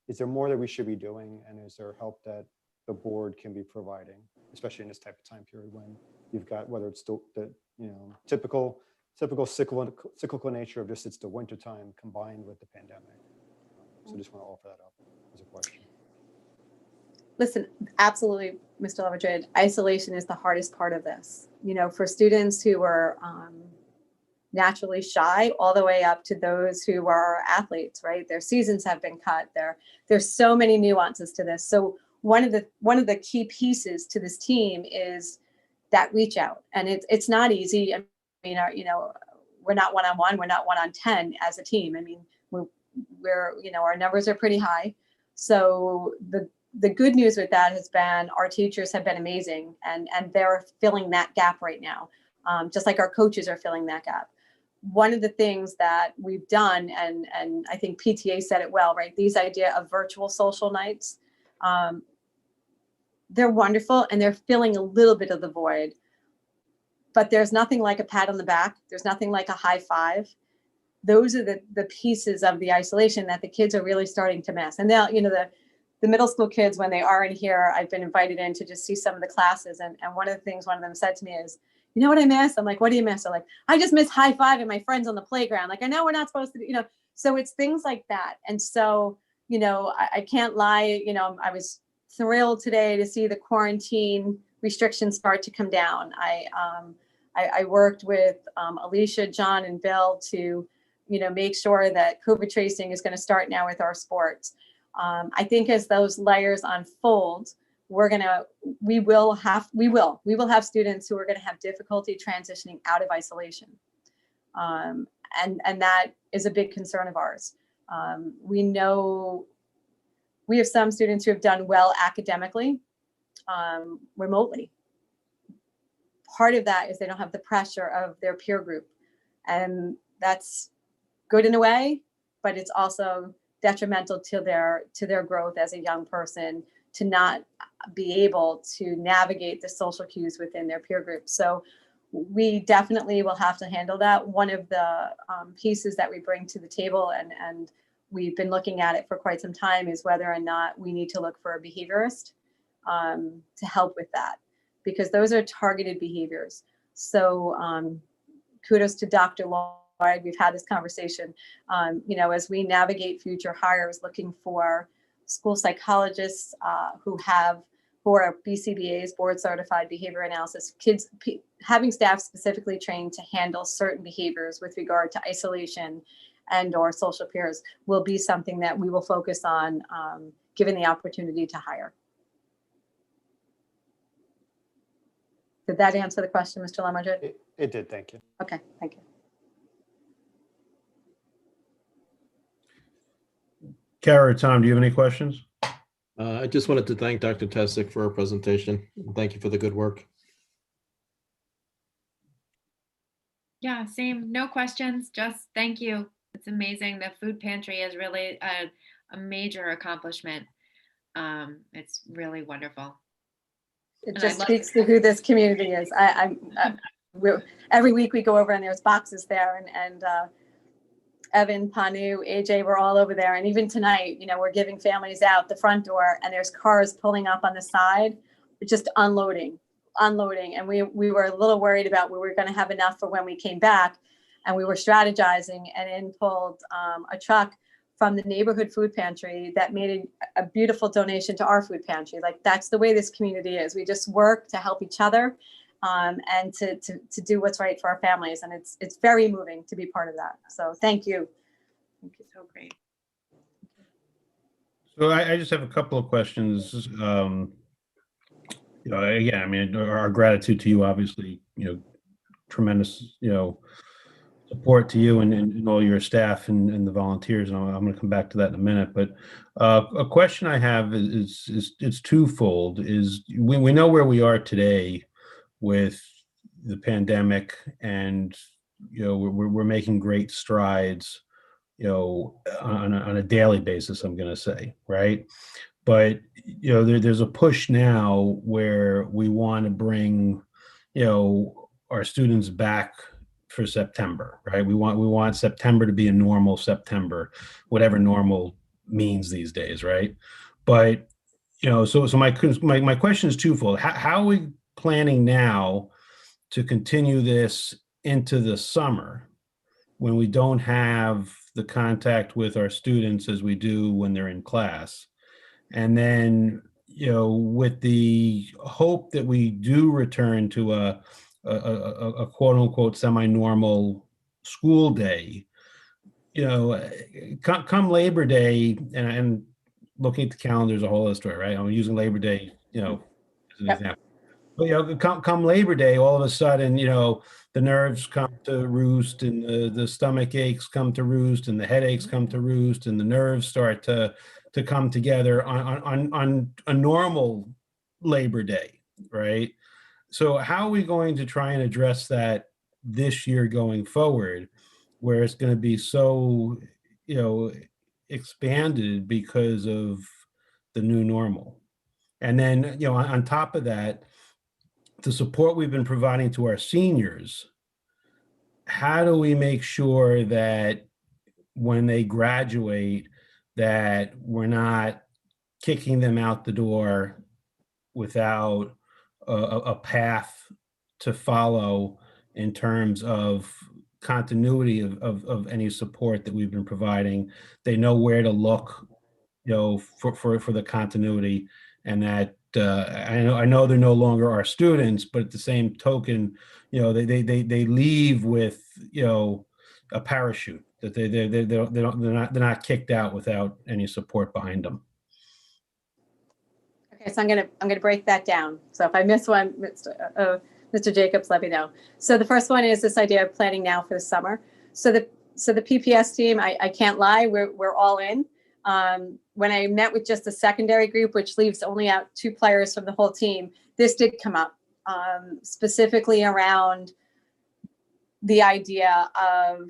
is there more that we should be doing, and is there help that the board can be providing, especially in this type of time period when you've got, whether it's the typical cyclical nature of just, it's the winter time combined with the pandemic. So just want to offer that up as a question. Listen, absolutely, Mr. Leverage. Isolation is the hardest part of this. For students who are naturally shy, all the way up to those who are athletes, right? Their seasons have been cut. There's so many nuances to this. So one of the key pieces to this team is that reach out, and it's not easy. I mean, we're not one-on-one, we're not 1-on-10 as a team. I mean, we're our numbers are pretty high. So the good news with that has been our teachers have been amazing, and they're filling that gap right now, just like our coaches are filling that gap. One of the things that we've done, and I think PTA said it well, right? These idea of virtual social nights, they're wonderful, and they're filling a little bit of the void. But there's nothing like a pat on the back. There's nothing like a high five. Those are the pieces of the isolation that the kids are really starting to miss. And they'll, the middle school kids, when they are in here, I've been invited in to just see some of the classes. And one of the things one of them said to me is, you know what I miss? I'm like, what do you miss? They're like, I just miss high fiving my friends on the playground. Like, I know we're not supposed to do, so it's things like that. And so, I can't lie, I was thrilled today to see the quarantine restrictions start to come down. I worked with Alicia, John, and Bill to, make sure that COVID tracing is going to start now with our sports. I think as those layers unfold, we will have students who are going to have difficulty transitioning out of isolation. And that is a big concern of ours. We know we have some students who have done well academically, remotely. Part of that is they don't have the pressure of their peer group, and that's good in a way, but it's also detrimental to their growth as a young person to not be able to navigate the social cues within their peer group. So we definitely will have to handle that. One of the pieces that we bring to the table, and we've been looking at it for quite some time, is whether or not we need to look for a behaviorist to help with that, because those are targeted behaviors. So kudos to Dr. Lloyd. We've had this conversation, as we navigate future hires, looking for school psychologists who are BCBA's, board certified behavior analysis, having staff specifically trained to handle certain behaviors with regard to isolation and or social peers will be something that we will focus on given the opportunity to hire. Did that answer the question, Mr. Lemonwood? It did, thank you. Okay, thank you. Kara or Tom, do you have any questions? I just wanted to thank Dr. Tesic for her presentation. Thank you for the good work. Yeah, same. No questions. Just thank you. It's amazing. The food pantry is really a major accomplishment. It's really wonderful. It just speaks to who this community is. Every week we go over and there's boxes there, and Evan, Panu, AJ, we're all over there. And even tonight, we're giving families out the front door and there's cars pulling up on the side, just unloading. And we were a little worried about we were going to have enough for when we came back, and we were strategizing, and in pulled a truck from the neighborhood food pantry that made a beautiful donation to our food pantry. Like, that's the way this community is. We just work to help each other and to do what's right for our families. And it's very moving to be part of that. So thank you. Thank you. So great. So I just have a couple of questions. Again, I mean, our gratitude to you, obviously, tremendous, support to you and all your staff and the volunteers. And I'm going to come back to that in a minute. But a question I have is it's twofold. Is we know where we are today with the pandemic, and we're making great strides, on a daily basis, I'm going to say, right? But there's a push now where we want to bring our students back for September, right? We want September to be a normal September, whatever normal means these days, right? But so my question is twofold. How are we planning now to continue this into the summer when we don't have the contact with our students as we do when they're in class? And then, with the hope that we do return to a quote unquote semi-normal school day, come Labor Day, and looking at the calendar is a whole other story, right? I'm using Labor Day, as an example. But come Labor Day, all of a sudden, the nerves come to roost, and the stomach aches come to roost, and the headaches come to roost, and the nerves start to come together on a normal Labor Day, right? So how are we going to try and address that this year going forward, where it's going to be so, expanded because of the new normal? And then, on top of that, the support we've been providing to our seniors, how do we make sure that when they graduate, that we're not kicking them out the door without a path to follow in terms of continuity of any support that we've been providing? They know where to look, for the continuity, and that I know they're no longer our students, but at the same token, they leave with a parachute, that they're not kicked out without any support behind them. Okay, so I'm gonna break that down. So if I miss one, Mr. Jacobs, let me know. So the first one is this idea of planning now for the summer. So the PPS team, I can't lie, we're all in. When I met with just the secondary group, which leaves only out 2 players from the whole team, this did come up, specifically around the idea of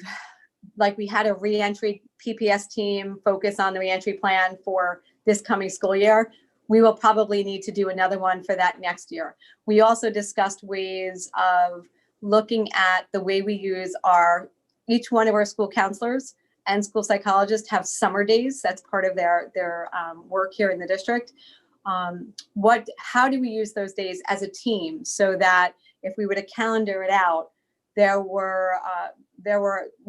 like we had a reentry PPS team focus on the reentry plan for this coming school year. We will probably need to do another one for that next year. We also discussed ways of looking at the way we use each one of our school counselors and school psychologists have summer days. That's part of their work here in the district. How do we use those days as a team so that if we were to calendar it out, we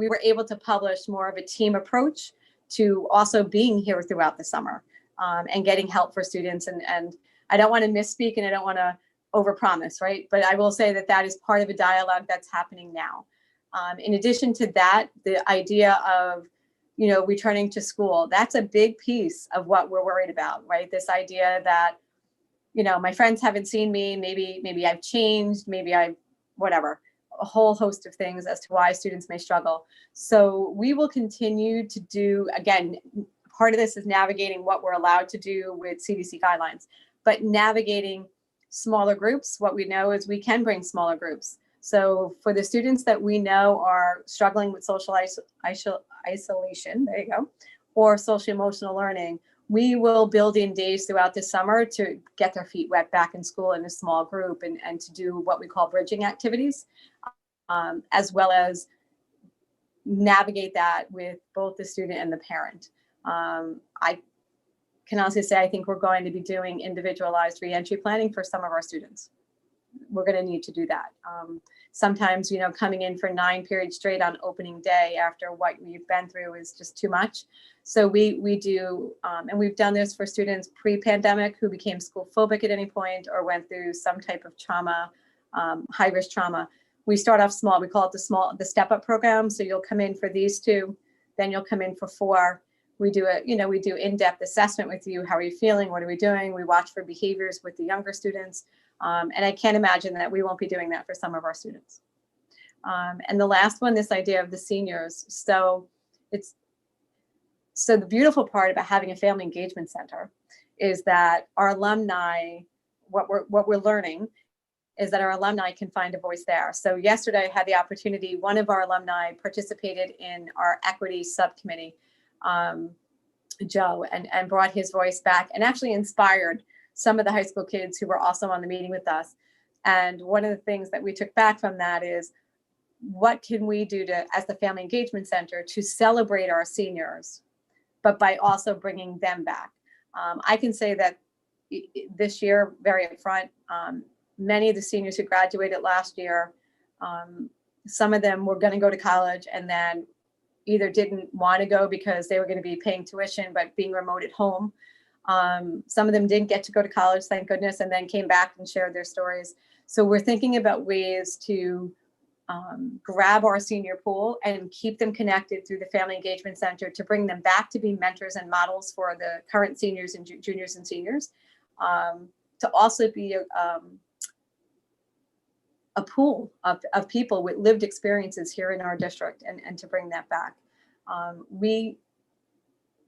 were able to publish more of a team approach to also being here throughout the summer and getting help for students. And I don't want to misspeak and I don't want to overpromise, right? But I will say that is part of a dialogue that's happening now. In addition to that, the idea of, returning to school, that's a big piece of what we're worried about, right? This idea that, my friends haven't seen me, maybe I've changed, whatever, a whole host of things as to why students may struggle. So we will continue to do, again, part of this is navigating what we're allowed to do with CDC guidelines, but navigating smaller groups. What we know is we can bring smaller groups. So for the students that we know are struggling with social isolation, there you go, or social emotional learning, we will build in days throughout the summer to get their feet wet back in school in a small group and to do what we call bridging activities, as well as navigate that with both the student and the parent. I can honestly say I think we're going to be doing individualized reentry planning for some of our students. We're going to need to do that. Sometimes, coming in for 9 periods straight on opening day after what we've been through is just too much. So we do, and we've done this for students pre-pandemic who became school phobic at any point or went through some type of trauma, high-risk trauma. We start off small. We call it the step-up program. So you'll come in for these 2, then you'll come in for 4. We do we do in-depth assessment with you. How are you feeling? What are we doing? We watch for behaviors with the younger students. And I can't imagine that we won't be doing that for some of our students. And the last one, this idea of the seniors. So the beautiful part about having a family engagement center is that our alumni, what we're learning is that our alumni can find a voice there. So yesterday I had the opportunity, one of our alumni participated in our equity subcommittee, Joe, and brought his voice back and actually inspired some of the high school kids who were also on the meeting with us. And one of the things that we took back from that is, what can we do as the Family Engagement Center to celebrate our seniors, but by also bringing them back? I can say that this year, very upfront, many of the seniors who graduated last year, some of them were going to go to college and then either didn't want to go because they were going to be paying tuition, but being remote at home. Some of them didn't get to go to college, thank goodness, and then came back and shared their stories. So we're thinking about ways to grab our senior pool and keep them connected through the Family Engagement Center to bring them back to be mentors and models for the current seniors and juniors and seniors, to also be a pool of people with lived experiences here in our district and to bring that back.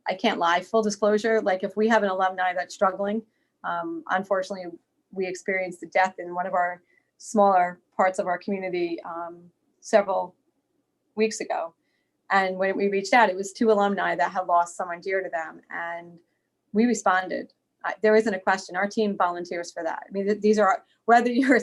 I can't lie, full disclosure, like if we have an alumni that's struggling, unfortunately, we experienced the death in one of our smaller parts of our community several weeks ago. And when we reached out, it was 2 alumni that had lost someone dear to them. And we responded. There isn't a question. Our team volunteers for that. I mean, these are, whether you're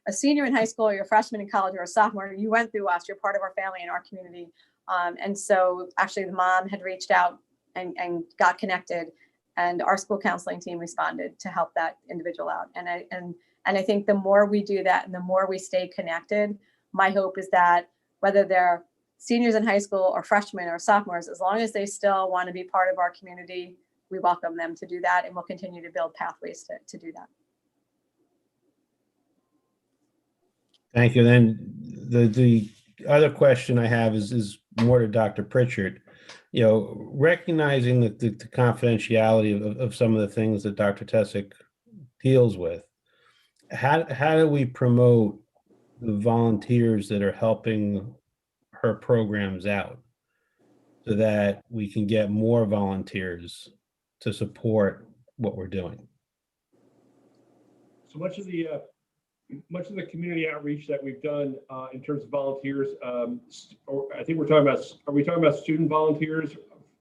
a senior in high school or you're a freshman in college or a sophomore, you went through us, you're part of our family and our community. And so actually the mom had reached out and got connected, and our school counseling team responded to help that individual out. And I think the more we do that and the more we stay connected, my hope is that whether they're seniors in high school or freshmen or sophomores, as long as they still want to be part of our community, we welcome them to do that, and we'll continue to build pathways to do that. Thank you. Then the other question I have is more to Dr. Pritchard. Recognizing that the confidentiality of some of the things that Dr. Tessick deals with, how do we promote the volunteers that are helping her programs out so that we can get more volunteers to support what we're doing? So much of the much of the community outreach that we've done in terms of volunteers, I think we're talking about, are we talking about student volunteers,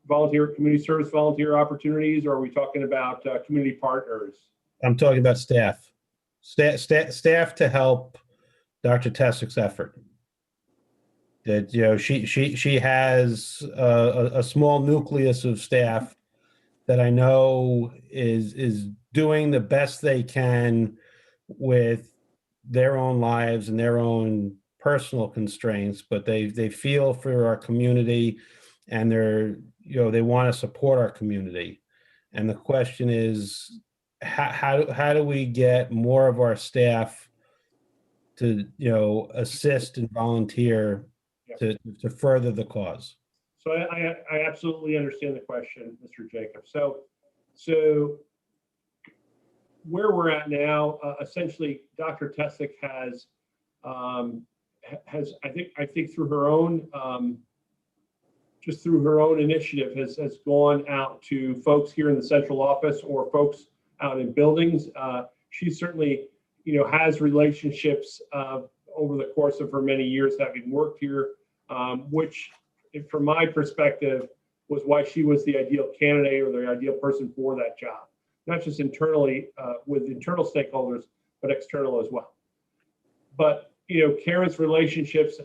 community service volunteer opportunities, or are we talking about community partners? I'm talking about staff to help Dr. Tessik's effort. That, you know, she has a small nucleus of staff that I know is doing the best they can with their own lives and their own personal constraints, but they feel for our community, and they want to support our community. And the question is, how do we get more of our staff to, assist and volunteer to further the cause? So I absolutely understand the question, Mr. Jacobs. So where we're at now, essentially, Dr. Tessik has I think through her own just through her own initiative has gone out to folks here in the central office or folks out in buildings. She certainly has relationships over the course of her many years having worked here, which from my perspective was why she was the ideal candidate or the ideal person for that job, not just internally with internal stakeholders, but external as well. But Karen's relationships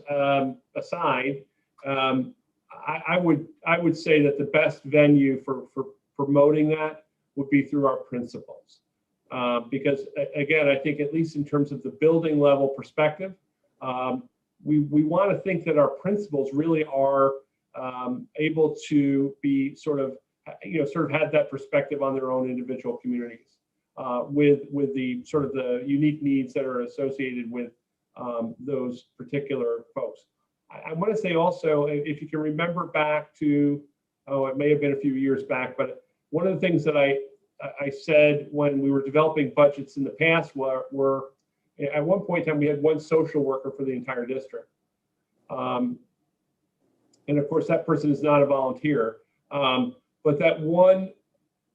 aside, I would say that the best venue for promoting that would be through our principals, because again, I think at least in terms of the building level perspective, we want to think that our principals really are able to be sort of had that perspective on their own individual communities, with the sort of the unique needs that are associated with those particular folks. I want to say also, if you can remember back to, it may have been a few years back, but one of the things that I said when we were developing budgets in the past were at one point in time, we had one social worker for the entire district. And of course, that person is not a volunteer. But that one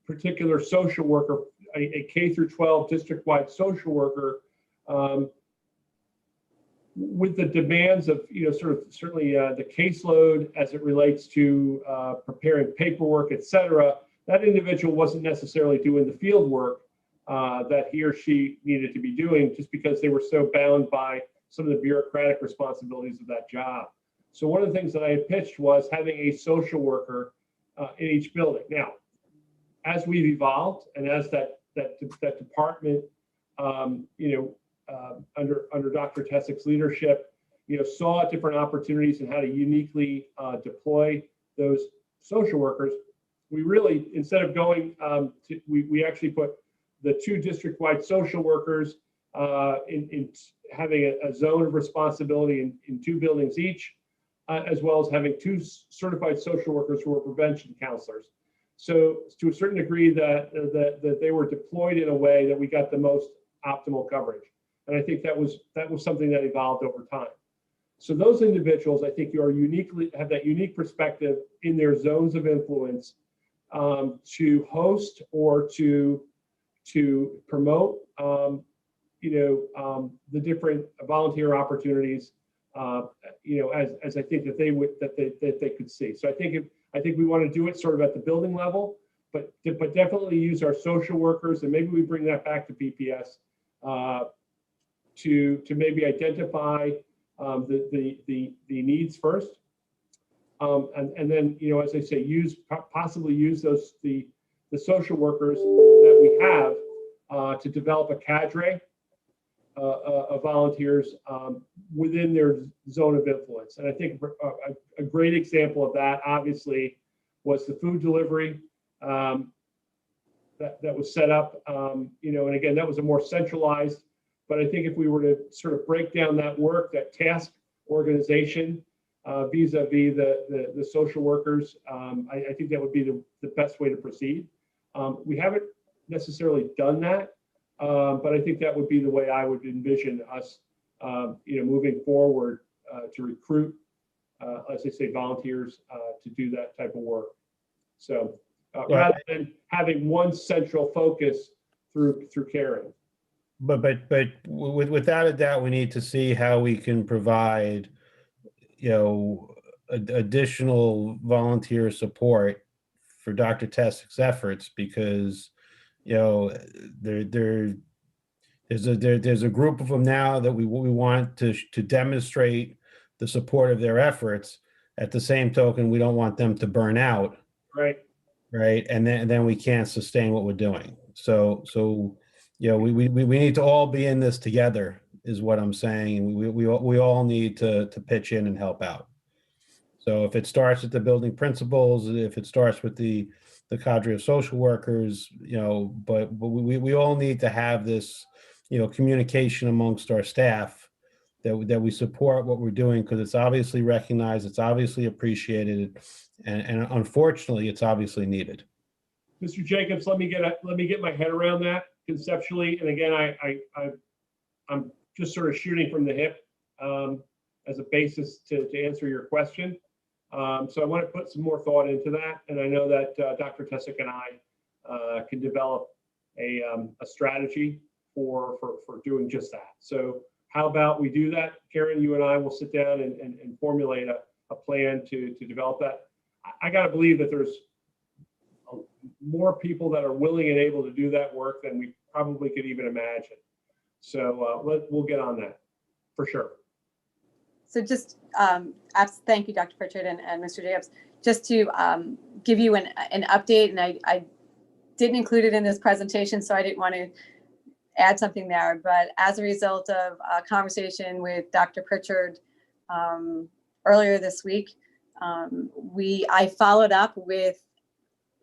particular social worker, a K through 12 district-wide social worker, with the demands of, certainly the caseload as it relates to preparing paperwork, et cetera, that individual wasn't necessarily doing the field work that he or she needed to be doing, just because they were so bound by some of the bureaucratic responsibilities of that job. So one of the things that I had pitched was having a social worker in each building. Now, as we've evolved and as that department, under Dr. Tessik's leadership, saw different opportunities and how to uniquely deploy those social workers, we really, instead of going we actually put the two district-wide social workers in having a zone of responsibility in two buildings each, as well as having two certified social workers who are prevention counselors. So to a certain degree that they were deployed in a way that we got the most optimal coverage. And I think that was something that evolved over time. So those individuals, I think, have that unique perspective in their zones of influence to host or to promote, the different volunteer opportunities, as I think that they could see. So I think we want to do it sort of at the building level, but definitely use our social workers, and maybe we bring that back to PPS to maybe identify the needs first, and then as I say, possibly use the social workers that we have to develop a cadre of volunteers within their zone of influence. And I think a great example of that, obviously, was the food delivery that was set up. And again, that was a more centralized. But I think if we were to sort of break down that work, that task organization vis-a-vis the social workers, I think that would be the best way to proceed. We haven't necessarily done that. But I think that would be the way I would envision us, moving forward to recruit, as I say, volunteers to do that type of work. So rather than having one central focus through caring. without a doubt, we need to see how we can provide, additional volunteer support for Dr. Tessick's efforts, because, there's a group of them now that we want to demonstrate the support of their efforts. At the same token, we don't want them to burn out. Right. Right. And then we can't sustain what we're doing. So, we need to all be in this together, is what I'm saying. We all need to pitch in and help out. So if it starts with the building principals, if it starts with the cadre of social workers, but we all need to have this, communication amongst our staff that we support what we're doing, because it's obviously recognized, it's obviously appreciated, and unfortunately, it's obviously needed. Mr. Jacobs, let me get my head around that conceptually. And again, I'm just sort of shooting from the hip as a basis to answer your question. So I want to put some more thought into that. And I know that Dr. Tessick and I can develop a strategy for doing just that. So how about we do that? Karen, you and I will sit down and formulate a plan to develop that. I got to believe that there's more people that are willing and able to do that work than we probably could even imagine. So we'll get on that for sure. So just, thank you, Dr. Pritchard and Mr. Jacobs. Just to give you an update, and I didn't include it in this presentation, so I didn't want to add something there. But as a result of a conversation with Dr. Pritchard earlier this week, I followed up with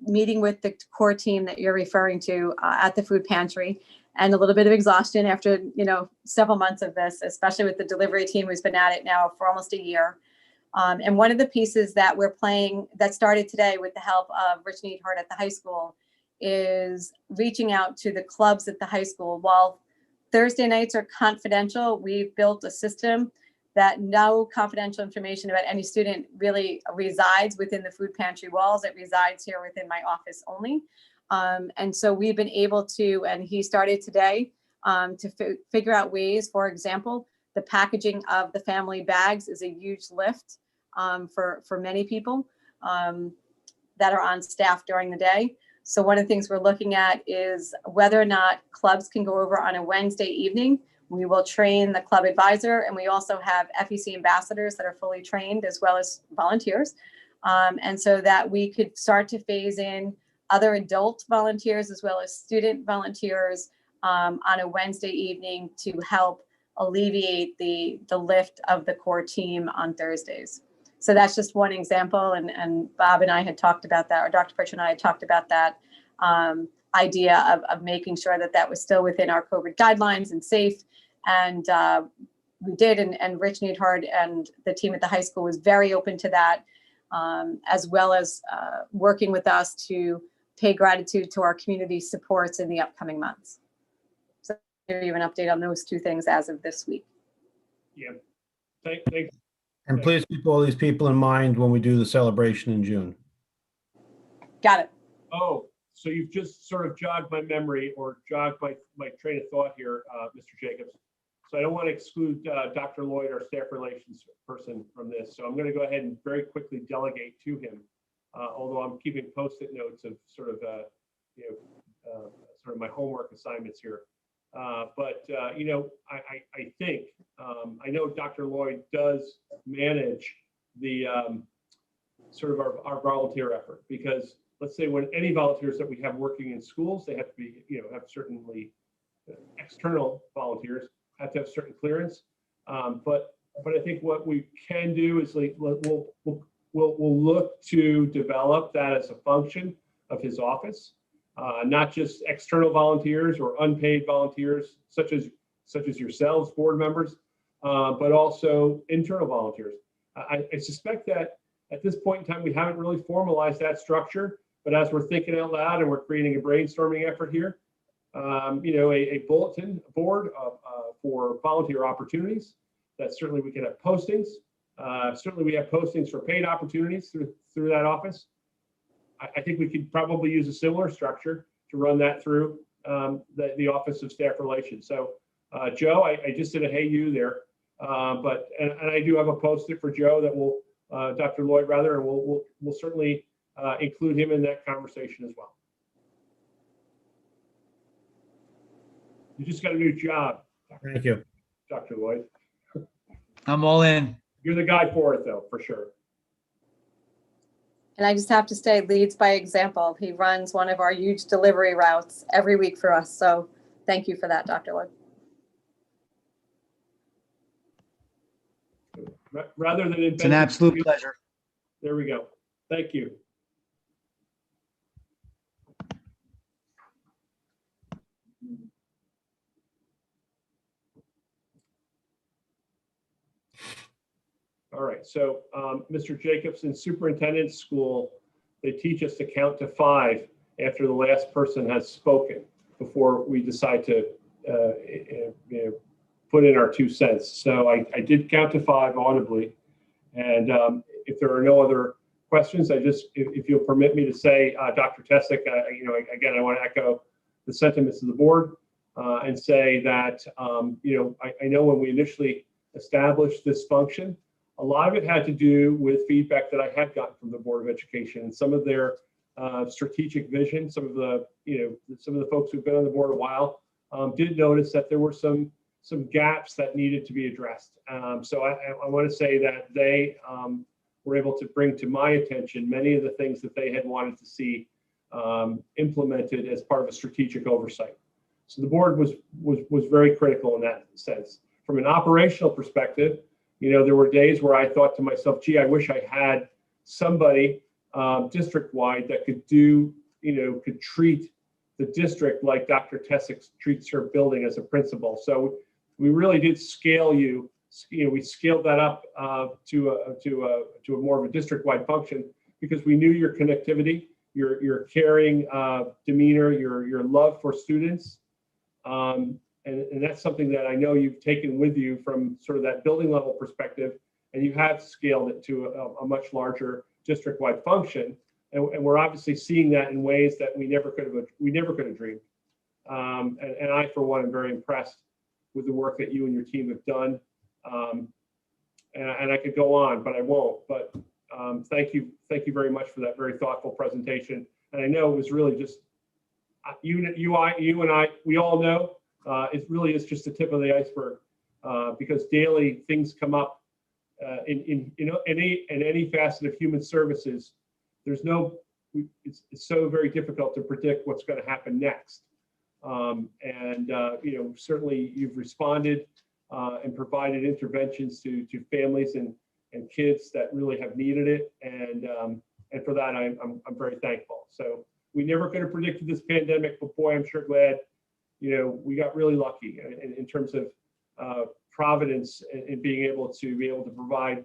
meeting with the core team that you're referring to at the food pantry, and a little bit of exhaustion after, several months of this, especially with the delivery team who's been at it now for almost a year. And one of the pieces that we're playing that started today with the help of Rich Needhart at the high school is reaching out to the clubs at the high school. While Thursday nights are confidential, we've built a system that no confidential information about any student really resides within the food pantry walls. It resides here within my office only. And so we've been able to, and he started today, to figure out ways. For example, the packaging of the family bags is a huge lift for many people that are on staff during the day. So one of the things we're looking at is whether or not clubs can go over on a Wednesday evening. We will train the club advisor, and we also have FEC ambassadors that are fully trained, as well as volunteers. And so that we could start to phase in other adult volunteers as well as student volunteers on a Wednesday evening to help alleviate the lift of the core team on Thursdays. So that's just one example. And Bob and I had talked about that, or Dr. Pritchard and I had talked about that idea of making sure that that was still within our COVID guidelines and safe. And we did, and Rich Needhart and the team at the high school was very open to that, as well as working with us to pay gratitude to our community supports in the upcoming months. So I'll give you an update on those two things as of this week. Yeah, thanks. And please keep all these people in mind when we do the celebration in June. Got it. Oh, so you've just sort of jogged my memory, or jogged my train of thought here, Mr. Jacobs. So I don't want to exclude Dr. Lloyd, our staff relations person, from this. So I'm going to go ahead and very quickly delegate to him, although I'm keeping Post-it notes of sort of my homework assignments here. But I think I know Dr. Lloyd does manage the sort of our volunteer effort, because let's say when any volunteers that we have working in schools, they have to be, have certainly external volunteers have to have certain clearance. But I think what we can do is we'll look to develop that as a function of his office, not just external volunteers or unpaid volunteers such as yourselves, board members, but also internal volunteers. I suspect that at this point in time, we haven't really formalized that structure, but as we're thinking out loud and we're creating a brainstorming effort here, a bulletin board for volunteer opportunities, that certainly we can have postings. Certainly we have postings for paid opportunities through that office. I think we could probably use a similar structure to run that through the Office of Staff Relations. So Joe, I just did a hey you there, but I do have a post-it for Joe that will Dr. Lloyd rather, and we'll certainly include him in that conversation as well. You just got a new job. Thank you. Dr. Lloyd. I'm all in. You're the guy for it though, for sure. And I just have to say, leads by example. He runs one of our huge delivery routes every week for us. So thank you for that, Dr. Wood. Rather than It's an absolute pleasure. There we go. Thank you. All right, so Mr. Jacobson, Superintendent School, they teach us to count to 5 after the last person has spoken before we decide to put in our 2 cents. So I did count to 5 audibly. And if there are no other questions, if you'll permit me to say, Dr. Tessick, again, I want to echo the sentiments of the board and say that, I know when we initially established this function, a lot of it had to do with feedback that I had gotten from the Board of Education and some of their strategic vision. Some of the folks who've been on the board a while did notice that there were some gaps that needed to be addressed. So I want to say that they were able to bring to my attention many of the things that they had wanted to see implemented as part of a strategic oversight. So the board was very critical in that sense. From an operational perspective, there were days where I thought to myself, gee, I wish I had somebody district-wide that could could treat the district like Dr. Tessick treats her building as a principal. So we really did scale we scaled that up to a more of a district-wide function because we knew your connectivity, your caring demeanor, your love for students. And that's something that I know you've taken with you from sort of that building level perspective, and you have scaled it to a much larger district-wide function. And we're obviously seeing that in ways that we never could have dreamed. And I, for one, am very impressed with the work that you and your team have done. And I could go on, but I won't. But thank you very much for that very thoughtful presentation. And I know it was really just you and I. We all know. It really is just the tip of the iceberg because daily things come up in any facet of human services. It's so very difficult to predict what's going to happen next. Certainly you've responded and provided interventions to families and kids that really have needed it. And for that, I'm very thankful. So we never could have predicted this pandemic, but boy, I'm sure glad we got really lucky in terms of providence and being able to provide,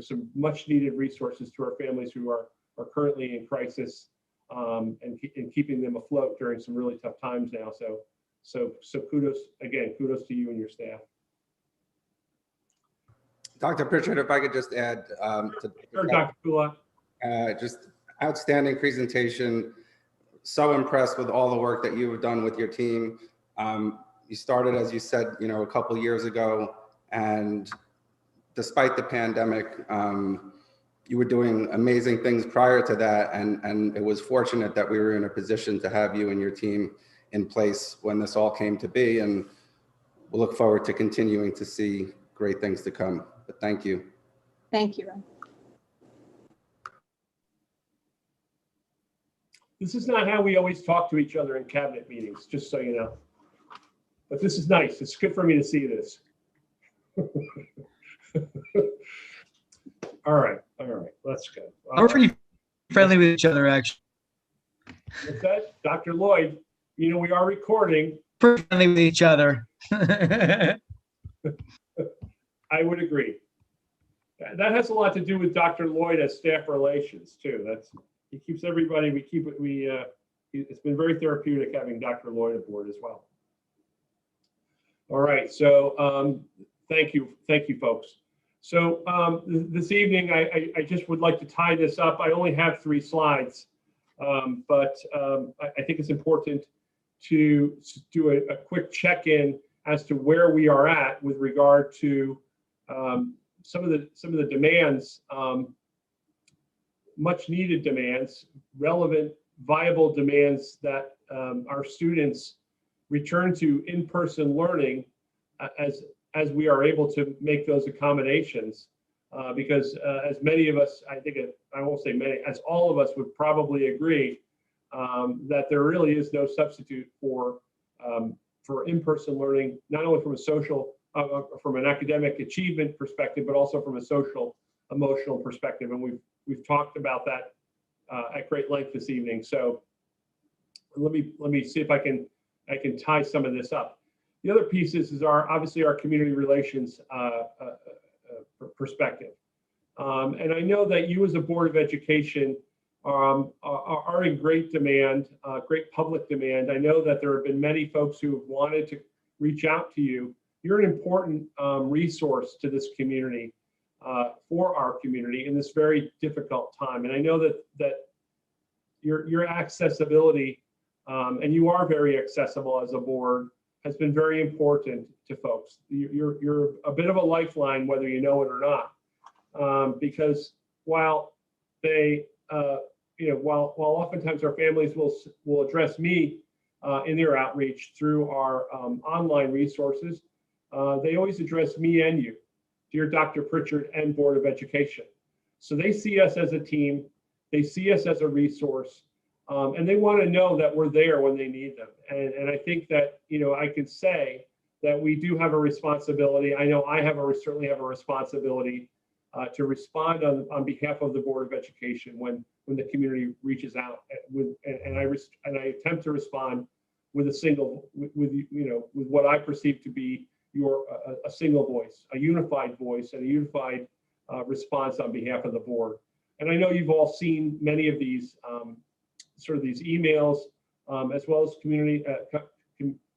some much needed resources to our families who are currently in crisis and keeping them afloat during some really tough times now. So kudos to you and your staff. Dr. Pritchard, if I could just add Sure, Dr. Kula. Just outstanding presentation. So impressed with all the work that you have done with your team. You started, as you said, a couple years ago, and despite the pandemic, you were doing amazing things prior to that, and it was fortunate that we were in a position to have you and your team in place when this all came to be, and we'll look forward to continuing to see great things to come. But thank you. Thank you, Ron. This is not how we always talk to each other in cabinet meetings, just so you know. But this is nice. It's good for me to see this. All right. Let's go. We're pretty friendly with each other, actually. What's that? Dr. Lloyd, we are recording. Pretty friendly with each other. I would agree. That has a lot to do with Dr. Lloyd as staff relations too. He keeps everybody. It's been very therapeutic having Dr. Lloyd aboard as well. All right. So thank you, folks. So this evening, I just would like to tie this up. I only have 3 slides. I think it's important to do a quick check-in as to where we are at with regard to some of the demands, much needed demands, relevant, viable demands that our students return to in-person learning as we are able to make those accommodations. Because as many of us, I won't say many, as all of us would probably agree, that there really is no substitute for in-person learning, not only from a social, from an academic achievement perspective, but also from a social, emotional perspective. And we've talked about that at great length this evening. So let me see if I can tie some of this up. The other piece is obviously our community relations perspective. And I know that you as a Board of Education are in great demand, great public demand. I know that there have been many folks who have wanted to reach out to you. You're an important resource to this community, for our community in this very difficult time. And I know that your accessibility, and you are very accessible as a board, has been very important to folks. You're a bit of a lifeline, whether you know it or not, because while they, while oftentimes our families will address me in their outreach through our online resources, they always address me and you, dear Dr. Pritchard and Board of Education. So they see us as a team, they see us as a resource, and they want to know that we're there when they need them. And I think that, I could say that we do have a responsibility. I know I certainly have a responsibility to respond on behalf of the Board of Education when the community reaches out and I attempt to respond with with what I perceive to be a single voice, a unified voice, and a unified response on behalf of the board. And I know you've all seen many of these sort of these emails, as well as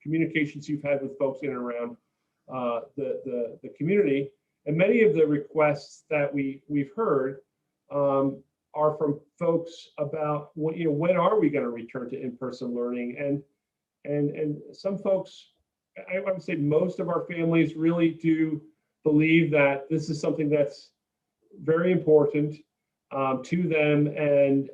communications you've had with folks in and around the community. And many of the requests that we've heard are from folks about when are we going to return to in-person learning, and some folks, I would say most of our families really do believe that this is something that's very important to them, and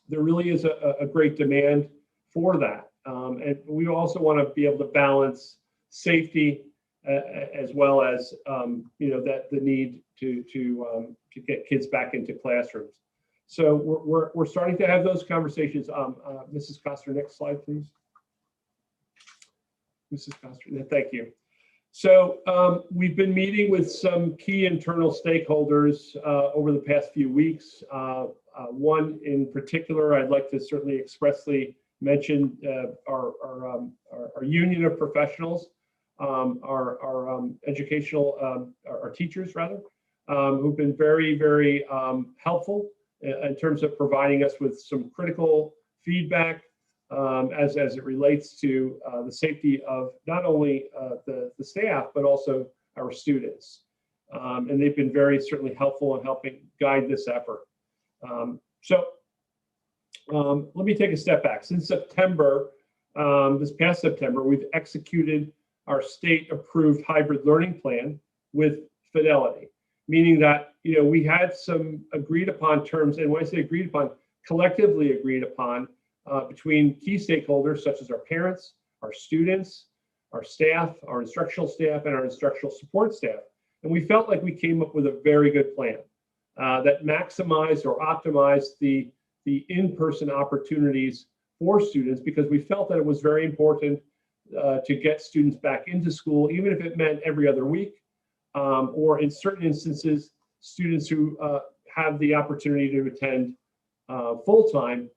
there really is a great demand for that. And we also want to be able to balance safety as well as that the need to get kids back into classrooms. So we're starting to have those conversations. Mrs. Coster, next slide, please. Mrs. Coster, thank you. So we've been meeting with some key internal stakeholders over the past few weeks. One in particular, I'd like to certainly expressly mention our union of professionals, our educational, our teachers rather, who've been very, very helpful in terms of providing us with some critical feedback as it relates to the safety of not only the staff, but also our students. And they've been very certainly helpful in helping guide this effort. Let me take a step back. Since September, this past September, we've executed our state-approved hybrid learning plan with fidelity, meaning that we had some agreed upon terms, and when I say agreed upon, collectively agreed upon between key stakeholders such as our parents, our students, our staff, our instructional staff, and our instructional support staff. And we felt like we came up with a very good plan that maximized or optimized the in-person opportunities for students, because we felt that it was very important to get students back into school, even if it meant every other week, or in certain instances, students who have the opportunity to attend full-time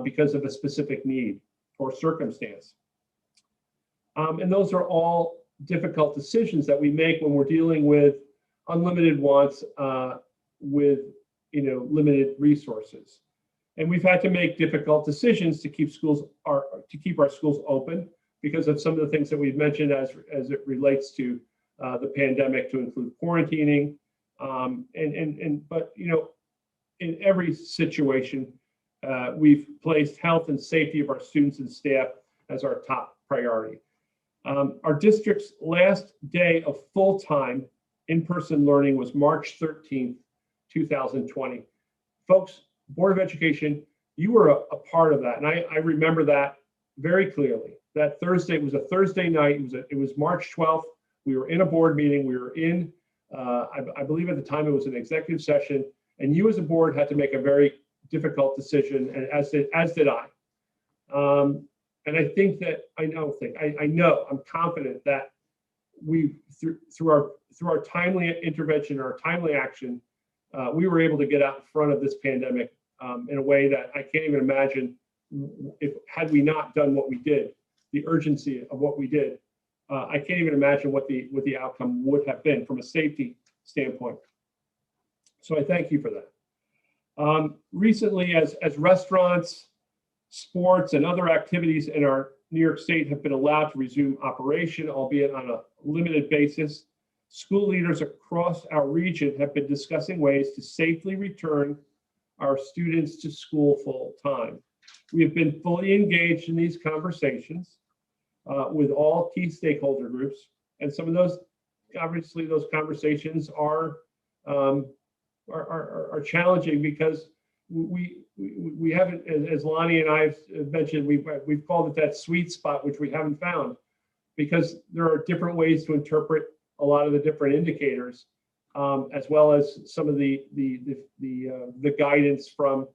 because of a specific need or circumstance. And those are all difficult decisions that we make when we're dealing with unlimited wants with limited resources. And we've had to make difficult decisions to keep our schools open because of some of the things that we've mentioned as it relates to the pandemic, to include quarantining. But in every situation, we've placed health and safety of our students and staff as our top priority. Our district's last day of full-time in-person learning was March 13th, 2020. Folks, Board of Education, you were a part of that. And I remember that very clearly. That Thursday was a Thursday night. It was March 12th. We were in a board meeting. We were in, I believe at the time it was an executive session. And you as a board had to make a very difficult decision, and as did I. And I think that, I know, I'm confident that we, through our timely intervention, our timely action, we were able to get out in front of this pandemic in a way that I can't even imagine had we not done what we did, the urgency of what we did. I can't even imagine what the outcome would have been from a safety standpoint. So I thank you for that. Recently, as restaurants, sports, and other activities in our New York State have been allowed to resume operation, albeit on a limited basis, school leaders across our region have been discussing ways to safely return our students to school full time. We have been fully engaged in these conversations with all key stakeholder groups, and some of those, obviously, those conversations are challenging because we haven't, as Lonnie and I've mentioned, we've called it that sweet spot, which we haven't found, because there are different ways to interpret a lot of the different indicators, as well as some of the guidance from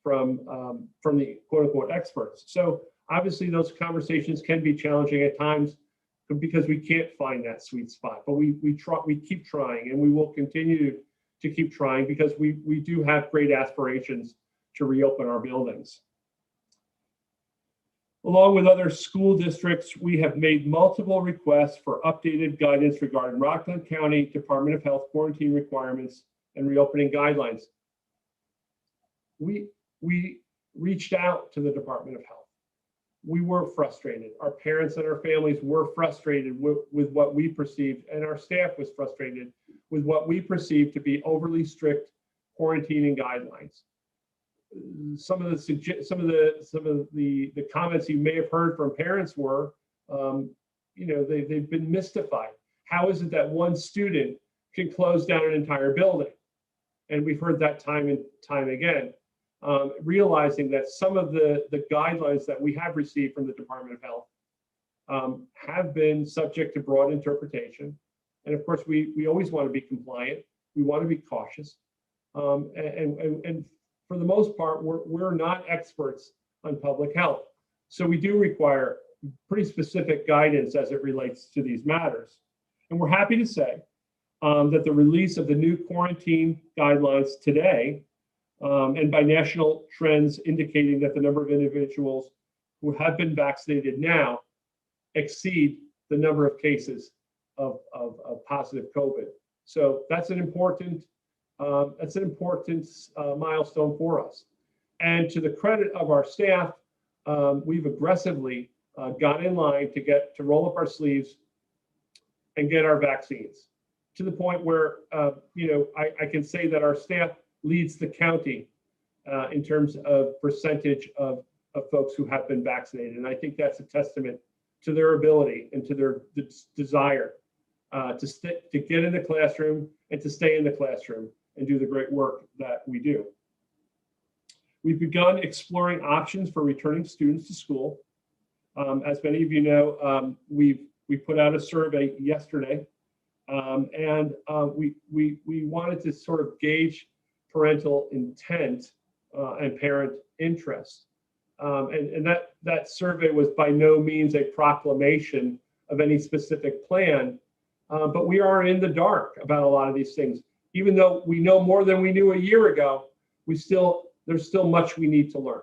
the quote unquote experts. So obviously those conversations can be challenging at times because we can't find that sweet spot, but we keep trying, and we will continue to keep trying because we do have great aspirations to reopen our buildings. Along with other school districts, we have made multiple requests for updated guidance regarding Rockland County Department of Health quarantine requirements and reopening guidelines. We reached out to the Department of Health. We were frustrated. Our parents and our families were frustrated with what we perceived, and our staff was frustrated with what we perceived to be overly strict quarantining guidelines. Some of the comments you may have heard from parents were, they've been mystified. How is it that one student can close down an entire building? And we've heard that time and time again, realizing that some of the guidelines that we have received from the Department of Health have been subject to broad interpretation. And of course, we always want to be compliant. We want to be cautious. And for the most part, we're not experts on public health. So we do require pretty specific guidance as it relates to these matters. And we're happy to say that the release of the new quarantine guidelines today, and by national trends indicating that the number of individuals who have been vaccinated now exceed the number of cases of positive COVID. So that's an important milestone for us. And to the credit of our staff, we've aggressively got in line to roll up our sleeves and get our vaccines, to the point where I can say that our staff leads the county in terms of percentage of folks who have been vaccinated. And I think that's a testament to their ability and to their desire to get in the classroom and to stay in the classroom and do the great work that we do. We've begun exploring options for returning students to school. As many of you know, we put out a survey yesterday, and we wanted to sort of gauge parental intent and parent interest. And that survey was by no means a proclamation of any specific plan, but we are in the dark about a lot of these things. Even though we know more than we knew a year ago, there's still much we need to learn.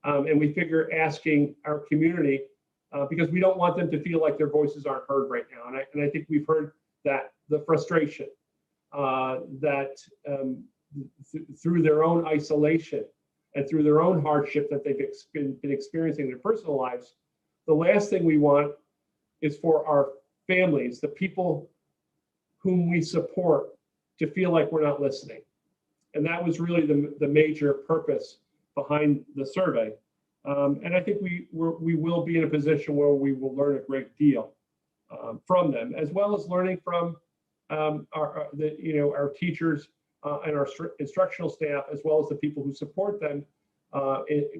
And we figure asking our community, because we don't want them to feel like their voices aren't heard right now. And I think we've heard that the frustration that through their own isolation and through their own hardship that they've been experiencing in their personal lives, the last thing we want is for our families, the people whom we support, to feel like we're not listening. And that was really the major purpose behind the survey. And I think we will be in a position where we will learn a great deal from them, as well as learning from our teachers and our instructional staff, as well as the people who support them,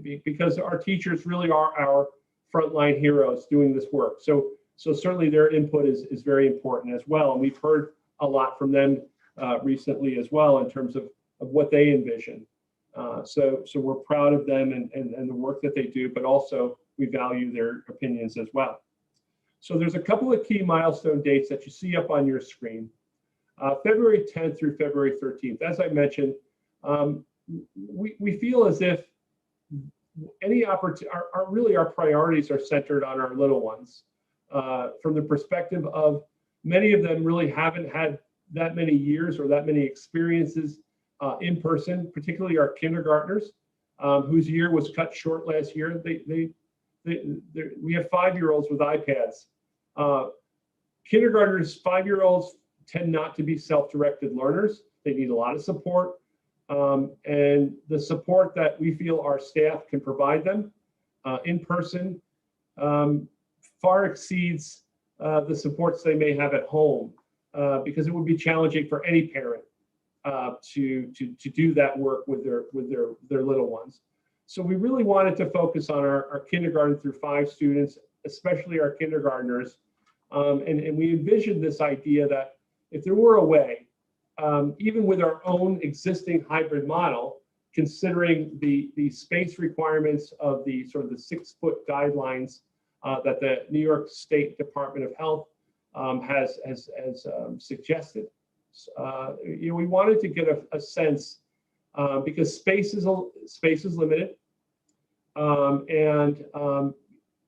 because our teachers really are our frontline heroes doing this work. So certainly their input is very important as well. And we've heard a lot from them recently as well in terms of what they envision. So we're proud of them and the work that they do, but also we value their opinions as well. So there's a couple of key milestone dates that you see up on your screen. February 10th through February 13th. As I mentioned, we feel as if any opportunity, really our priorities are centered on our little ones. From the perspective of many of them really haven't had that many years or that many experiences in person, particularly our kindergartners, whose year was cut short last year. We have 5-year-olds with iPads. Kindergartners, 5-year-olds tend not to be self-directed learners. They need a lot of support. And the support that we feel our staff can provide them in person far exceeds the supports they may have at home, because it would be challenging for any parent to do that work with their little ones. So we really wanted to focus on our kindergarten through 5 students, especially our kindergartners. And we envisioned this idea that if there were a way, even with our own existing hybrid model, considering the space requirements of the sort of the 6-foot guidelines that the New York State Department of Health has suggested. We wanted to get a sense, because space is limited, and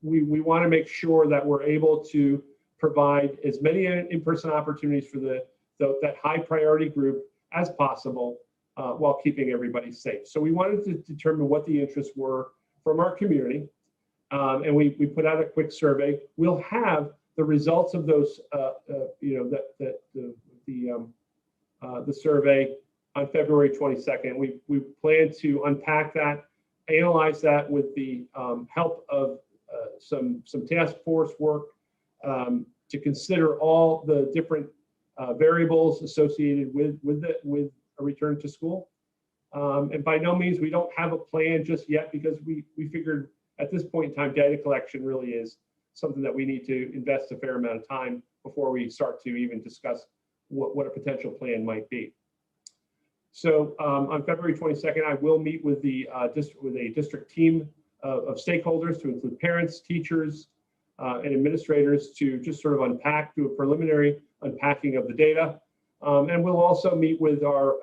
we want to make sure that we're able to provide as many in-person opportunities for that high priority group as possible, while keeping everybody safe. So we wanted to determine what the interests were from our community, and we put out a quick survey. We'll have the results of those, the survey on February 22nd. We plan to unpack that, analyze that with the help of some task force work, to consider all the different variables associated with a return to school. And by no means, we don't have a plan just yet, because we figured at this point in time, data collection really is something that we need to invest a fair amount of time before we start to even discuss what a potential plan might be. So on February 22nd, I will meet with a district team of stakeholders, to include parents, teachers, and administrators, to just sort of do a preliminary unpacking of the data. And we'll also meet with our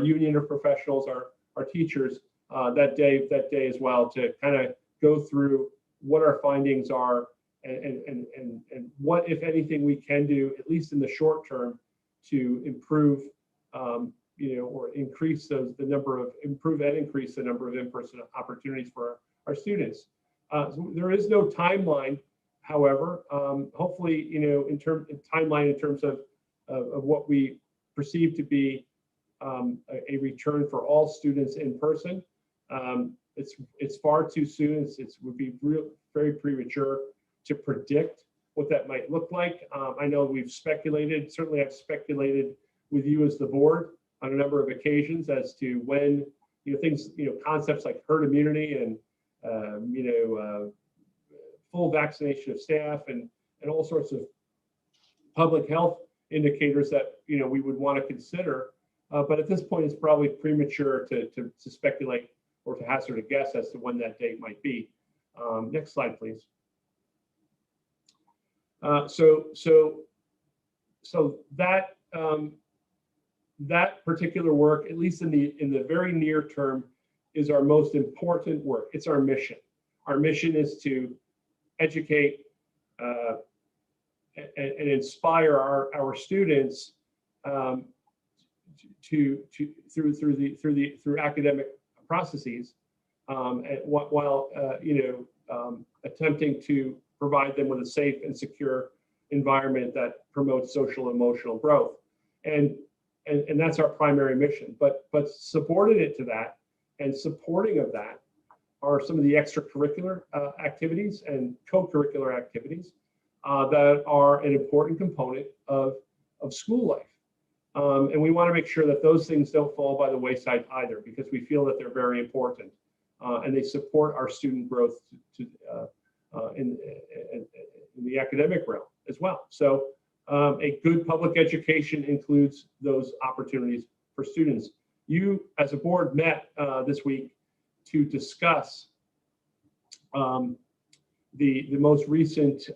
union of professionals, our teachers, that day as well, to kind of go through what our findings are and what, if anything, we can do, at least in the short term, to improve, or increase improve and increase the number of in-person opportunities for our students. So there is no timeline, however. Hopefully, timeline in terms of what we perceive to be a return for all students in person. It's far too soon. It would be very premature to predict what that might look like. I know we've speculated, certainly I've speculated with you as the board on a number of occasions as to when, concepts like herd immunity and, full vaccination of staff and all sorts of public health indicators that, we would want to consider. But at this point, it's probably premature to speculate or to hazard a guess as to when that date might be. Next slide, please. So that particular work, at least in the very near term, is our most important work. It's our mission. Our mission is to educate and inspire our students through academic processes, while attempting to provide them with a safe and secure environment that promotes social and emotional growth. And And that's our primary mission. But subordinate to that and supporting of that are some of the extracurricular activities and co-curricular activities that are an important component of school life. And we want to make sure that those things don't fall by the wayside either, because we feel that they're very important and they support our student growth in the academic realm as well. So a good public education includes those opportunities for students. You, as a board, met this week to discuss the most recent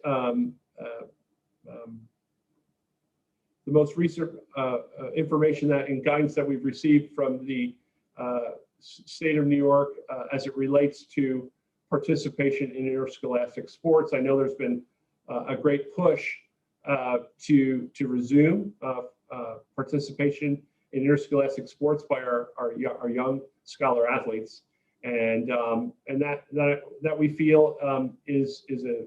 information that and guidance that we've received from the state of New York as it relates to participation in interscholastic sports. I know there's been a great push to resume participation in interscholastic sports by our young scholar athletes, and that we feel is a.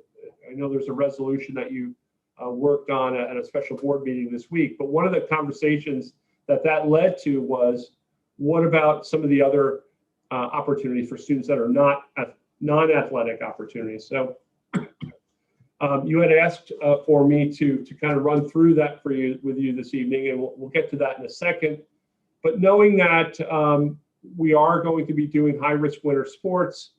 I know there's a resolution that you worked on at a special board meeting this week, but one of the conversations that led to was, what about some of the other opportunities for students that are not non-athletic opportunities? So you had asked for me to kind of run through that with you this evening, and we'll get to that in a second. But knowing that we are going to be doing high-risk winter sports,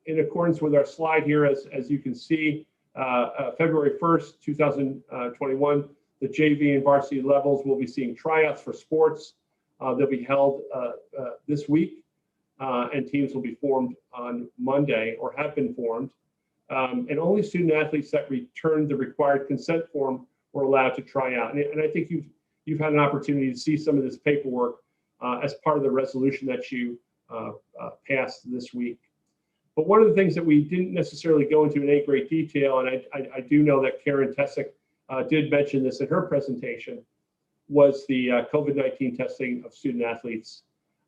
in accordance with our slide here, as you can see, February 1st, 2021, the JV and varsity levels will be seeing tryouts for sports. They'll be held this week, and teams will be formed on Monday or have been formed. And only student athletes that returned the required consent form were allowed to try out. And I think you've had an opportunity to see some of this paperwork as part of the resolution that you passed this week. But one of the things that we didn't necessarily go into in any great detail, and I do know that Karen Tessick did mention this in her presentation, was the COVID-19 testing of student athletes.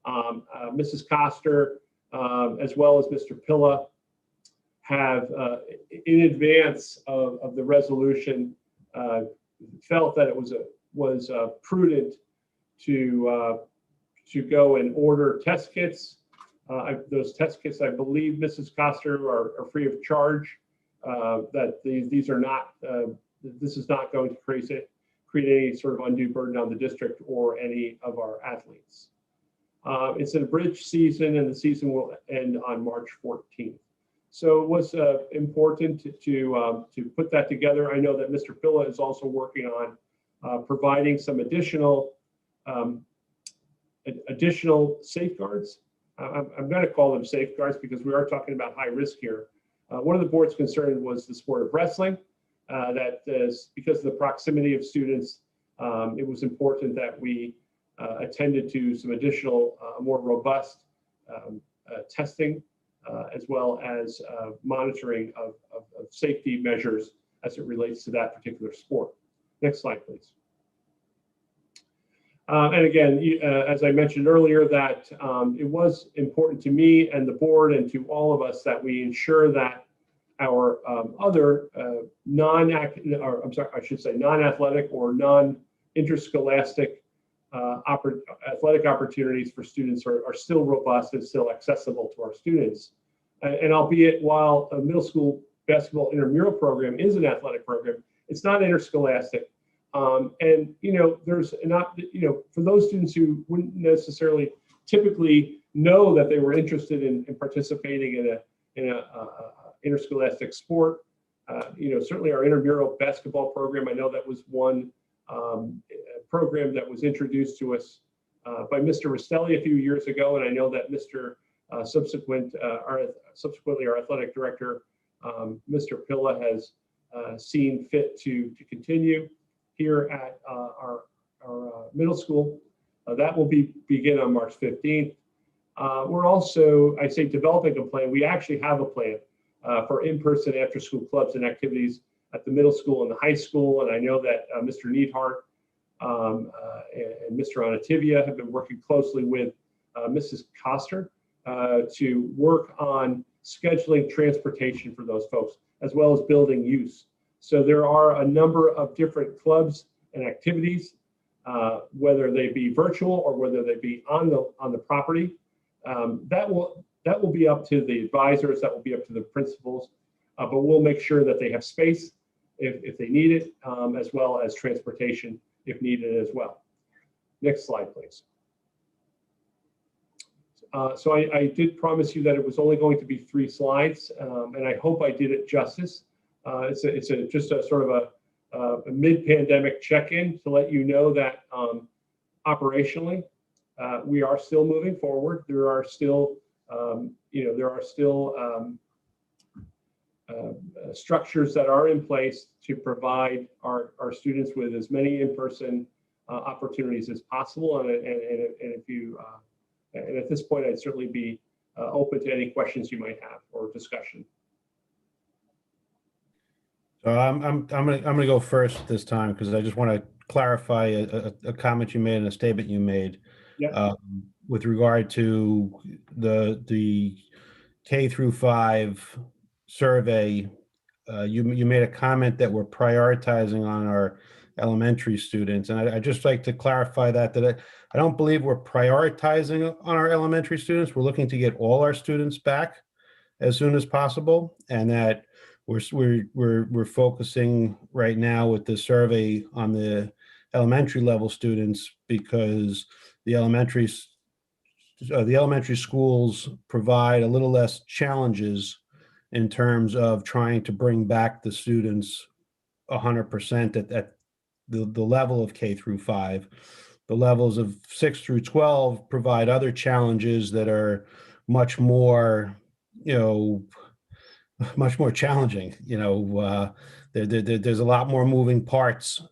Mrs. Koster, as well as Mr. Pilla, have, in advance of the resolution, felt that it was prudent to go and order test kits. Those test kits, I believe, Mrs. Koster, are free of charge. That these are not. This is not going to create any sort of undue burden on the district or any of our athletes. It's an abridged season, and the season will end on March 14th. So it was important to put that together. I know that Mr. Pilla is also working on providing some additional safeguards. I'm going to call them safeguards because we are talking about high risk here. One of the board's concern was the sport of wrestling. That is because of the proximity of students, it was important that we attended to some additional, more robust testing, as well as monitoring of safety measures as it relates to that particular sport. Next slide, please. And again, as I mentioned earlier, that it was important to me and the board and to all of us that we ensure that our other non-athletic or non-interscholastic athletic opportunities for students are still robust and still accessible to our students. And albeit while a middle school basketball intramural program is an athletic program, it's not interscholastic. And there's not, for those students who wouldn't necessarily typically know that they were interested in participating in a interscholastic sport, certainly our intramural basketball program, I know that was one program that was introduced to us by Mr. Rastelli a few years ago, and I know that subsequently our athletic director, Mr. Pilla, has seen fit to continue here at our middle school. That will begin on March 15th. We're also, I say, developing a plan. We actually have a plan for in-person after-school clubs and activities at the middle school and the high school. And I know that Mr. Neidhart and Mr. Onativia have been working closely with Mrs. Koster to work on scheduling transportation for those folks, as well as building use. So there are a number of different clubs and activities, whether they be virtual or whether they be on the property. That will be up to the advisors, that will be up to the principals, but we'll make sure that they have space if they need it, as well as transportation if needed as well. Next slide, please. So I did promise you that it was only going to be 3 slides, and I hope I did it justice. It's just a sort of a mid-pandemic check-in to let you know that operationally, we are still moving forward. There are still, structures that are in place to provide our students with as many in-person opportunities as possible. And if you, and at this point, I'd certainly be open to any questions you might have or discussion. So I'm gonna go first this time because I just want to clarify a comment you made and a statement you made. Yeah. With regard to the K through 5 survey. You made a comment that we're prioritizing on our elementary students, and I'd just like to clarify that I don't believe we're prioritizing on our elementary students. We're looking to get all our students back as soon as possible, and that we're focusing right now with the survey on the elementary level students because the elementary schools provide a little less challenges in terms of trying to bring back the students 100% at the level of K through 5. The levels of 6 through 12 provide other challenges that are much more, much more challenging. There's a lot more moving parts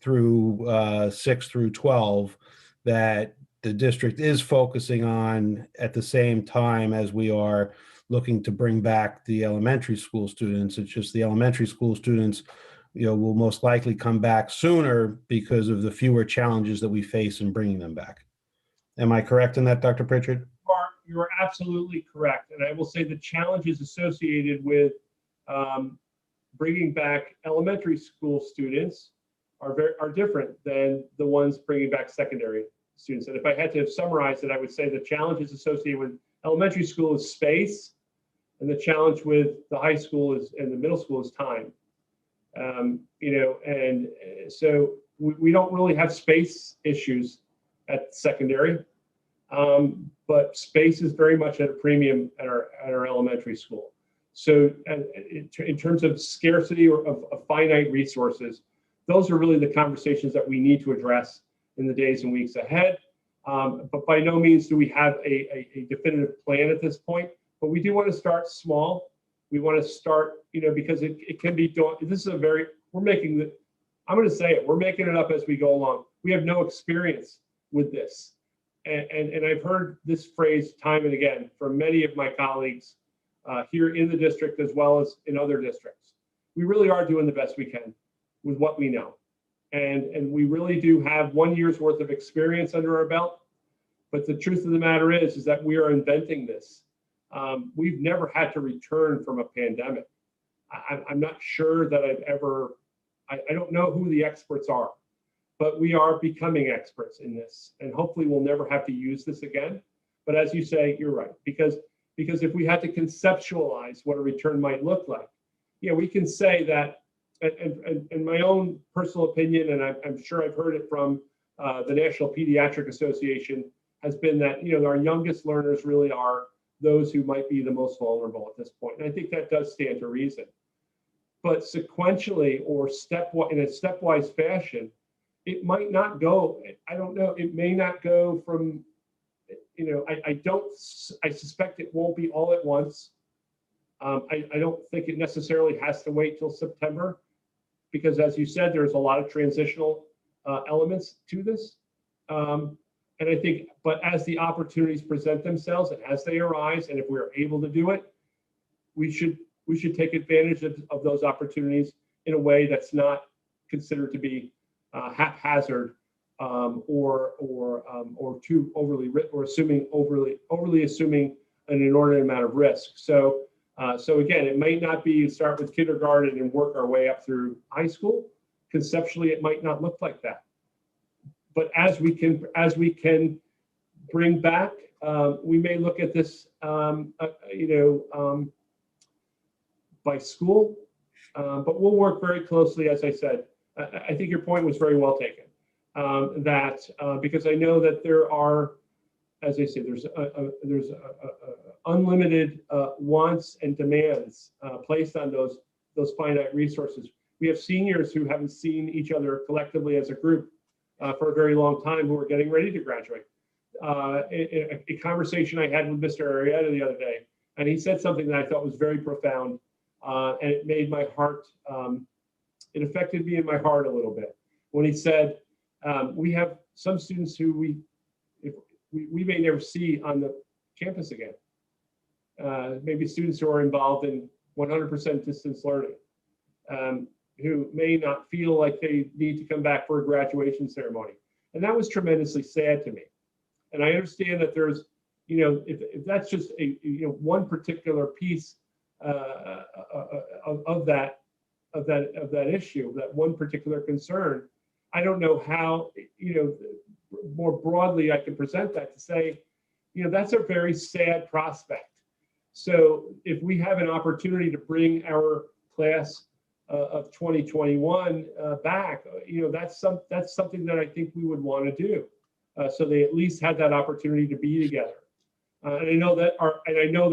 through 6 through 12 that the district is focusing on at the same time as we are looking to bring back the elementary school students. It's just the elementary school students, will most likely come back sooner because of the fewer challenges that we face in bringing them back. Am I correct in that, Dr. Pritchard? You are absolutely correct. And I will say the challenges associated with bringing back elementary school students are different than the ones bringing back secondary students. And if I had to summarize it, I would say the challenges associated with elementary school is space, and the challenge with the high school and the middle school is time. And so we don't really have space issues at secondary, but space is very much at a premium at our elementary school. So in terms of scarcity or of finite resources, those are really the conversations that we need to address in the days and weeks ahead. But by no means do we have a definitive plan at this point, but we do want to start small. We want to start, because it can be done. This is I'm going to say it, we're making it up as we go along. We have no experience with this. And I've heard this phrase time and again from many of my colleagues here in the district, as well as in other districts. We really are doing the best we can with what we know. And we really do have 1 year's worth of experience under our belt. But the truth of the matter is that we are inventing this. We've never had to return from a pandemic. I'm not sure that I don't know who the experts are, but we are becoming experts in this. And hopefully we'll never have to use this again. But as you say, you're right, because if we had to conceptualize what a return might look like, we can say that, and in my own personal opinion, and I'm sure I've heard it from the National Pediatric Association, has been that our youngest learners really are those who might be the most vulnerable at this point. And I think that does stand to reason. But sequentially or in a stepwise fashion, it might not go, I don't know, it may not go from, I suspect it won't be all at once. I don't think it necessarily has to wait till September, because as you said, there's a lot of transitional elements to this. And I think, but as the opportunities present themselves and as they arise, and if we're able to do it, we should take advantage of those opportunities in a way that's not considered to be haphazard or too overly assuming an inordinate amount of risk. So again, it might not be start with kindergarten and work our way up through high school, conceptually, it might not look like that. But as we can bring back, we may look at this, by school, but we'll work very closely, as I said. I think your point was very well taken. Because I know that there are, as I say, there's unlimited wants and demands placed on those finite resources. We have seniors who haven't seen each other collectively as a group for a very long time who are getting ready to graduate. A conversation I had with Mr. Arrieta the other day, and he said something that I thought was very profound, and it made my heart, it affected me in my heart a little bit. When he said, we have some students who we may never see on the campus again. Maybe students who are involved in 100% distance learning, who may not feel like they need to come back for a graduation ceremony. And that was tremendously sad to me. And I understand that there's, if that's just one particular piece of that issue, that one particular concern, I don't know how, more broadly I can present that to say, that's a very sad prospect. So if we have an opportunity to bring our class of 2021 back, that's something that I think we would want to do. So they at least had that opportunity to be together. And I know that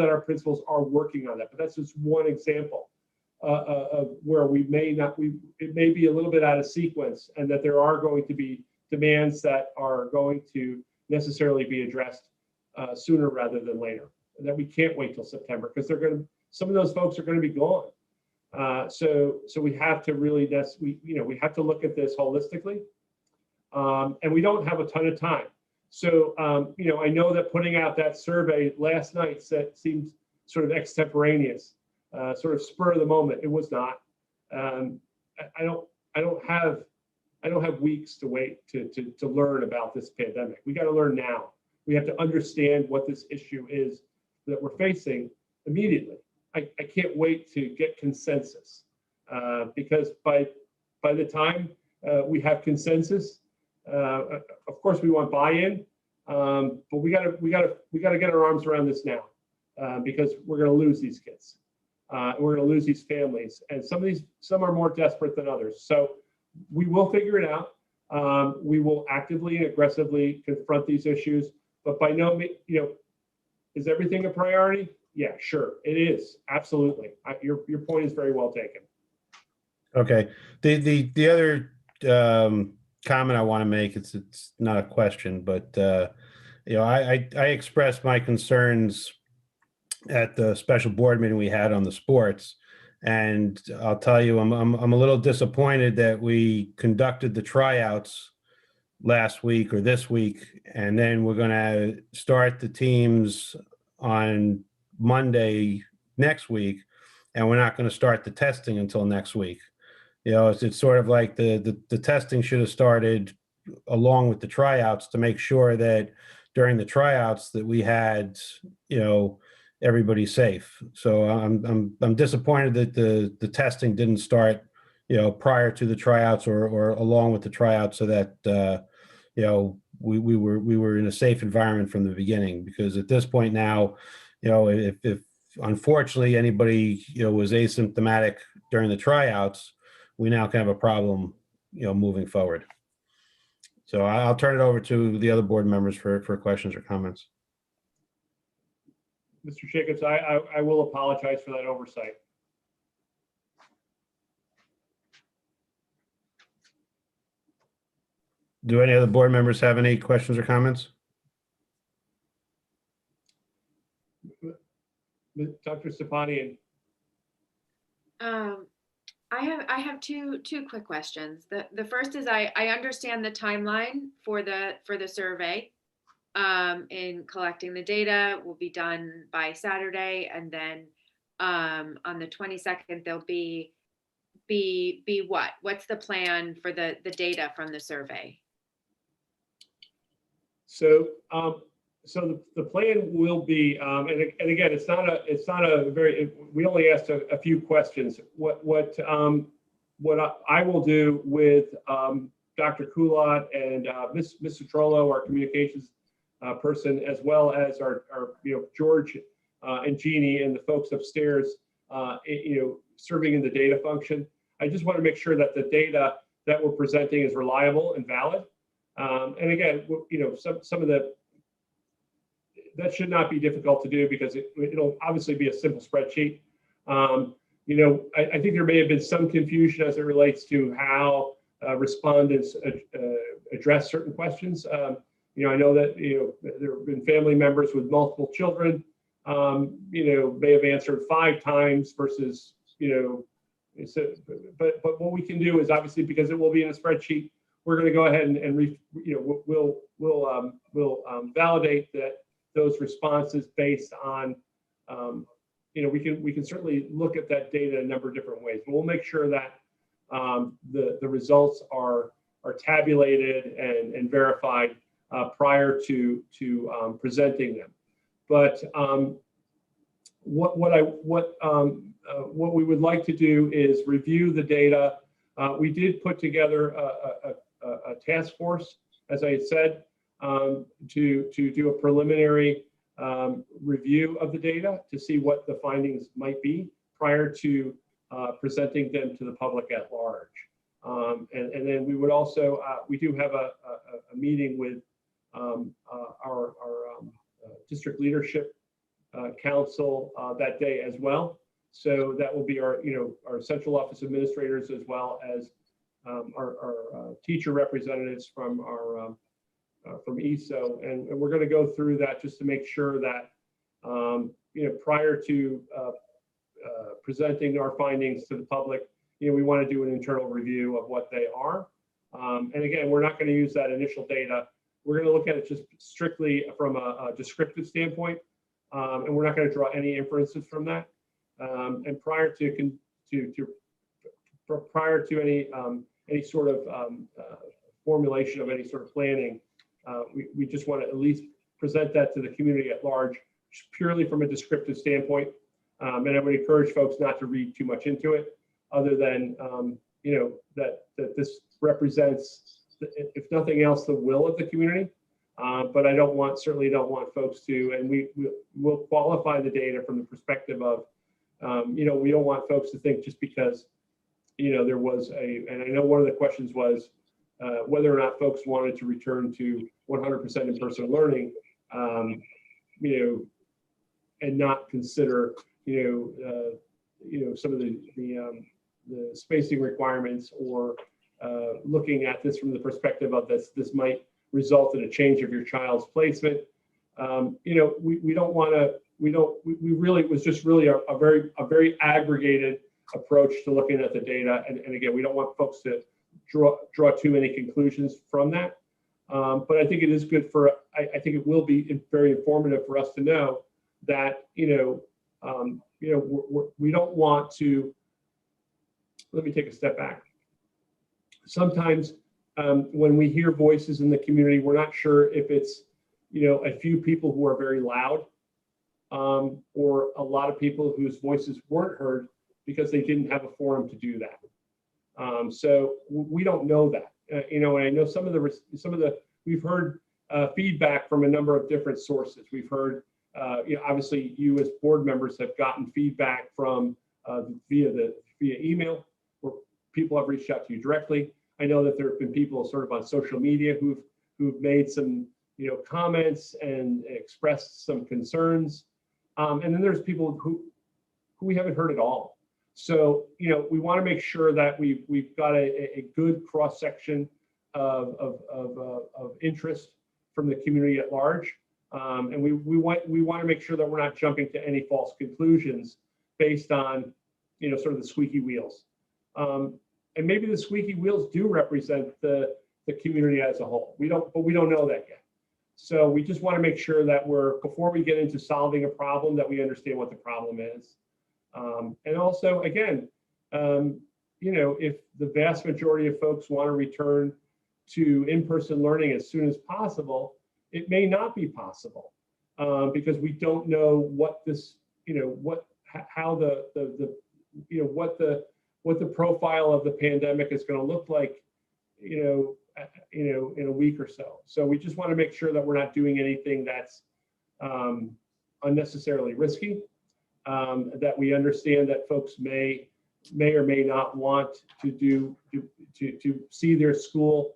our principals are working on that, but that's just one example of where it may be a little bit out of sequence, and that there are going to be demands that are going to necessarily be addressed sooner rather than later, and that we can't wait till September, because some of those folks are going to be gone. So we have to really, we have to look at this holistically, and we don't have a ton of time. So, I know that putting out that survey last night seemed sort of extemporaneous, sort of spur of the moment. It was not. I don't have weeks to wait to learn about this pandemic. We got to learn now. We have to understand what this issue is that we're facing immediately. I can't wait to get consensus, because by the time we have consensus, of course we want buy-in, but we got to get our arms around this now, because we're going to lose these kids. We're going to lose these families, and some are more desperate than others. So we will figure it out. We will actively and aggressively confront these issues, but by no means, is everything a priority? Yeah, sure, it is. Absolutely. Your point is very well taken. Okay. The other comment I want to make, it's not a question, but I expressed my concerns at the special board meeting we had on the sports, and I'll tell you, I'm a little disappointed that we conducted the tryouts last week or this week, and then we're going to start the teams on Monday next week, and we're not going to start the testing until next week. It's sort of like the testing should have started along with the tryouts, to make sure that during the tryouts that we had, everybody safe. So I'm disappointed that the testing didn't start, prior to the tryouts or along with the tryouts, so that we were in a safe environment from the beginning. Because at this point now, if unfortunately anybody was asymptomatic during the tryouts, we now can have a problem, moving forward. So I'll turn it over to the other board members for questions or comments. Mr. Jacobs, I will apologize for that oversight. Do any other board members have any questions or comments? Dr. Stepanian. I have two quick questions. The first is I understand the timeline for the survey. In collecting the data will be done by Saturday, and then on the 22nd there'll be what? What's the plan for the data from the survey? So the plan will be, and again, it's not a very. We only asked a few questions. What what I will do with Dr. Coulott and Ms. Citrolo, our communications person, as well as our George and Jeannie and the folks upstairs, serving in the data function. I just want to make sure that the data that we're presenting is reliable and valid. And again, some of that should not be difficult to do because it'll obviously be a simple spreadsheet. I think there may have been some confusion as it relates to how respondents address certain questions. I know that there have been family members with multiple children, may have answered 5 times versus but what we can do is obviously, because it will be in a spreadsheet, we're going to go ahead and we'll validate that those responses based on we can certainly look at that data a number of different ways, but we'll make sure that the results are tabulated and verified prior to presenting them. But what we would like to do is review the data. We did put together a task force, as I had said, to do a preliminary review of the data to see what the findings might be prior to presenting them to the public at large. And then we would also, we do have a meeting with our district leadership council that day as well. So that will be our central office administrators, as well as our teacher representatives from our from ESO, and we're going to go through that just to make sure that prior to presenting our findings to the public, we want to do an internal review of what they are. And again, we're not going to use that initial data. We're going to look at it just strictly from a descriptive standpoint, and we're not going to draw any inferences from that. And prior to any sort of formulation of any sort of planning, we just want to at least present that to the community at large, just purely from a descriptive standpoint. And I would encourage folks not to read too much into it, other than that this represents, if nothing else, the will of the community. But I certainly don't want folks to, and we will qualify the data from the perspective of, we don't want folks to think just because, there was and I know one of the questions was whether or not folks wanted to return to 100% in-person learning, and not consider, some of the spacing requirements, or looking at this from the perspective of this might result in a change of your child's placement. We don't want to. We really, it was just really a very aggregated approach to looking at the data, and again, we don't want folks to draw too many conclusions from that. But I think it is good I think it will be very informative for us to know that we don't want to. Let me take a step back. Sometimes when we hear voices in the community, we're not sure if it's a few people who are very loud, or a lot of people whose voices weren't heard because they didn't have a forum to do that. So we don't know that. And I know some of the we've heard feedback from a number of different sources. We've heard, obviously, you as board members have gotten feedback from via email, where people have reached out to you directly. I know that there have been people sort of on social media who've made some comments and expressed some concerns, and then there's people who we haven't heard at all. So we want to make sure that we've got a good cross section of interest from the community at large, and we want to make sure that we're not jumping to any false conclusions based on sort of the squeaky wheels. And maybe the squeaky wheels do represent the community as a whole. But we don't know that yet. So we just want to make sure that before we get into solving a problem, that we understand what the problem is. And also, again, if the vast majority of folks want to return to in-person learning as soon as possible, it may not be possible, because we don't know what this, how the what the what the profile of the pandemic is going to look like, in a week or so. So we just want to make sure that we're not doing anything that's unnecessarily risky, that we understand that folks may or may not want to see their school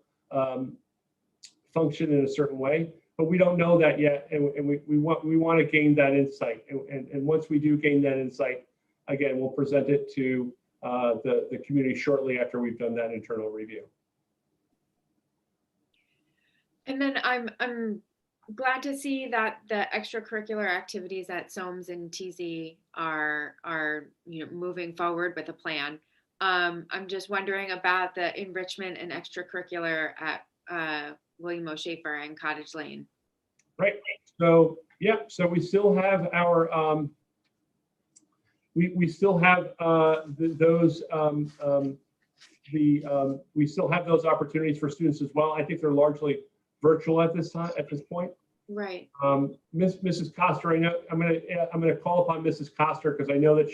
function in a certain way, but we don't know that yet, and we want to gain that insight. And once we do gain that insight, again, we'll present it to the community shortly after we've done that internal review. And then I'm glad to see that the extracurricular activities at SOMES and TZ are moving forward with a plan. I'm just wondering about the enrichment and extracurricular at William O. Schaefer and Cottage Lane. Right. So yeah. So we still have our we still have we still have those opportunities for students as well. I think they're largely virtual at this point. Right. Mrs. Coster, I know I'm gonna call upon Mrs. Coster because I know that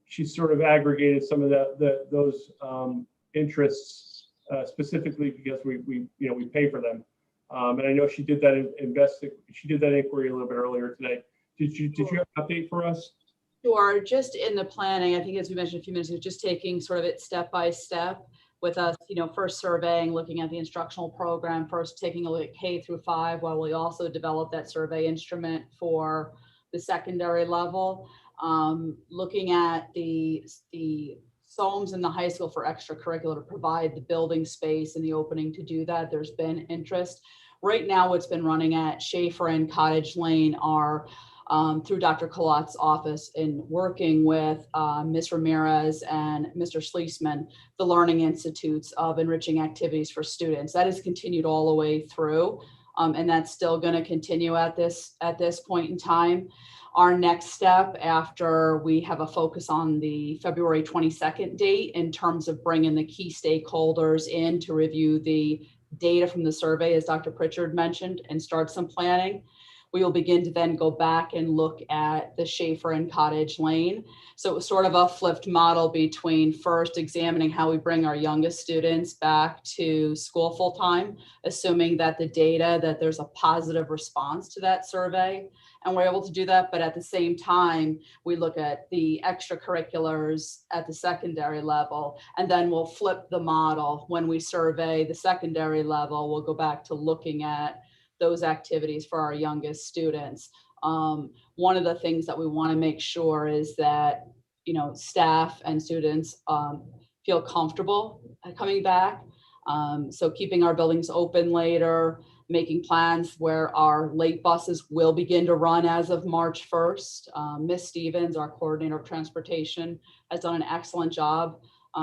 she's sort of aggregated some of those interests specifically because we pay for them, and I know she did that inquiry a little bit earlier today. Did you have an update for us? Sure. Just in the planning, I think as we mentioned a few minutes ago, just taking sort of it step by step with us, first surveying, looking at the instructional program, first taking a look at K through 5, while we also develop that survey instrument for the secondary level. Looking at the SOMES in the high school for extracurricular to provide the building space and the opening to do that. There's been interest. Right now, what's been running at Schaefer and Cottage Lane are through Dr. Colotte's office in working with Ms. Ramirez and Mr. Schliessman, the Learning Institutes of Enriching Activities for Students. That has continued all the way through, and that's still going to continue at this point in time. Our next step after we have a focus on the February 22nd date in terms of bringing the key stakeholders in to review the data from the survey, as Dr. Pritchard mentioned, and start some planning. We will begin to then go back and look at the Schaefer and Cottage Lane. So it was sort of a flipped model between first examining how we bring our youngest students back to school full time, assuming that the data, that there's a positive response to that survey. And we're able to do that, but at the same time, we look at the extracurriculars at the secondary level, and then we'll flip the model. When we survey the secondary level, we'll go back to looking at those activities for our youngest students. One of the things that we want to make sure is that, staff and students feel comfortable coming back. So keeping our buildings open later, making plans where our late buses will begin to run as of March 1st. Ms. Stevens, our coordinator of transportation, has done an excellent job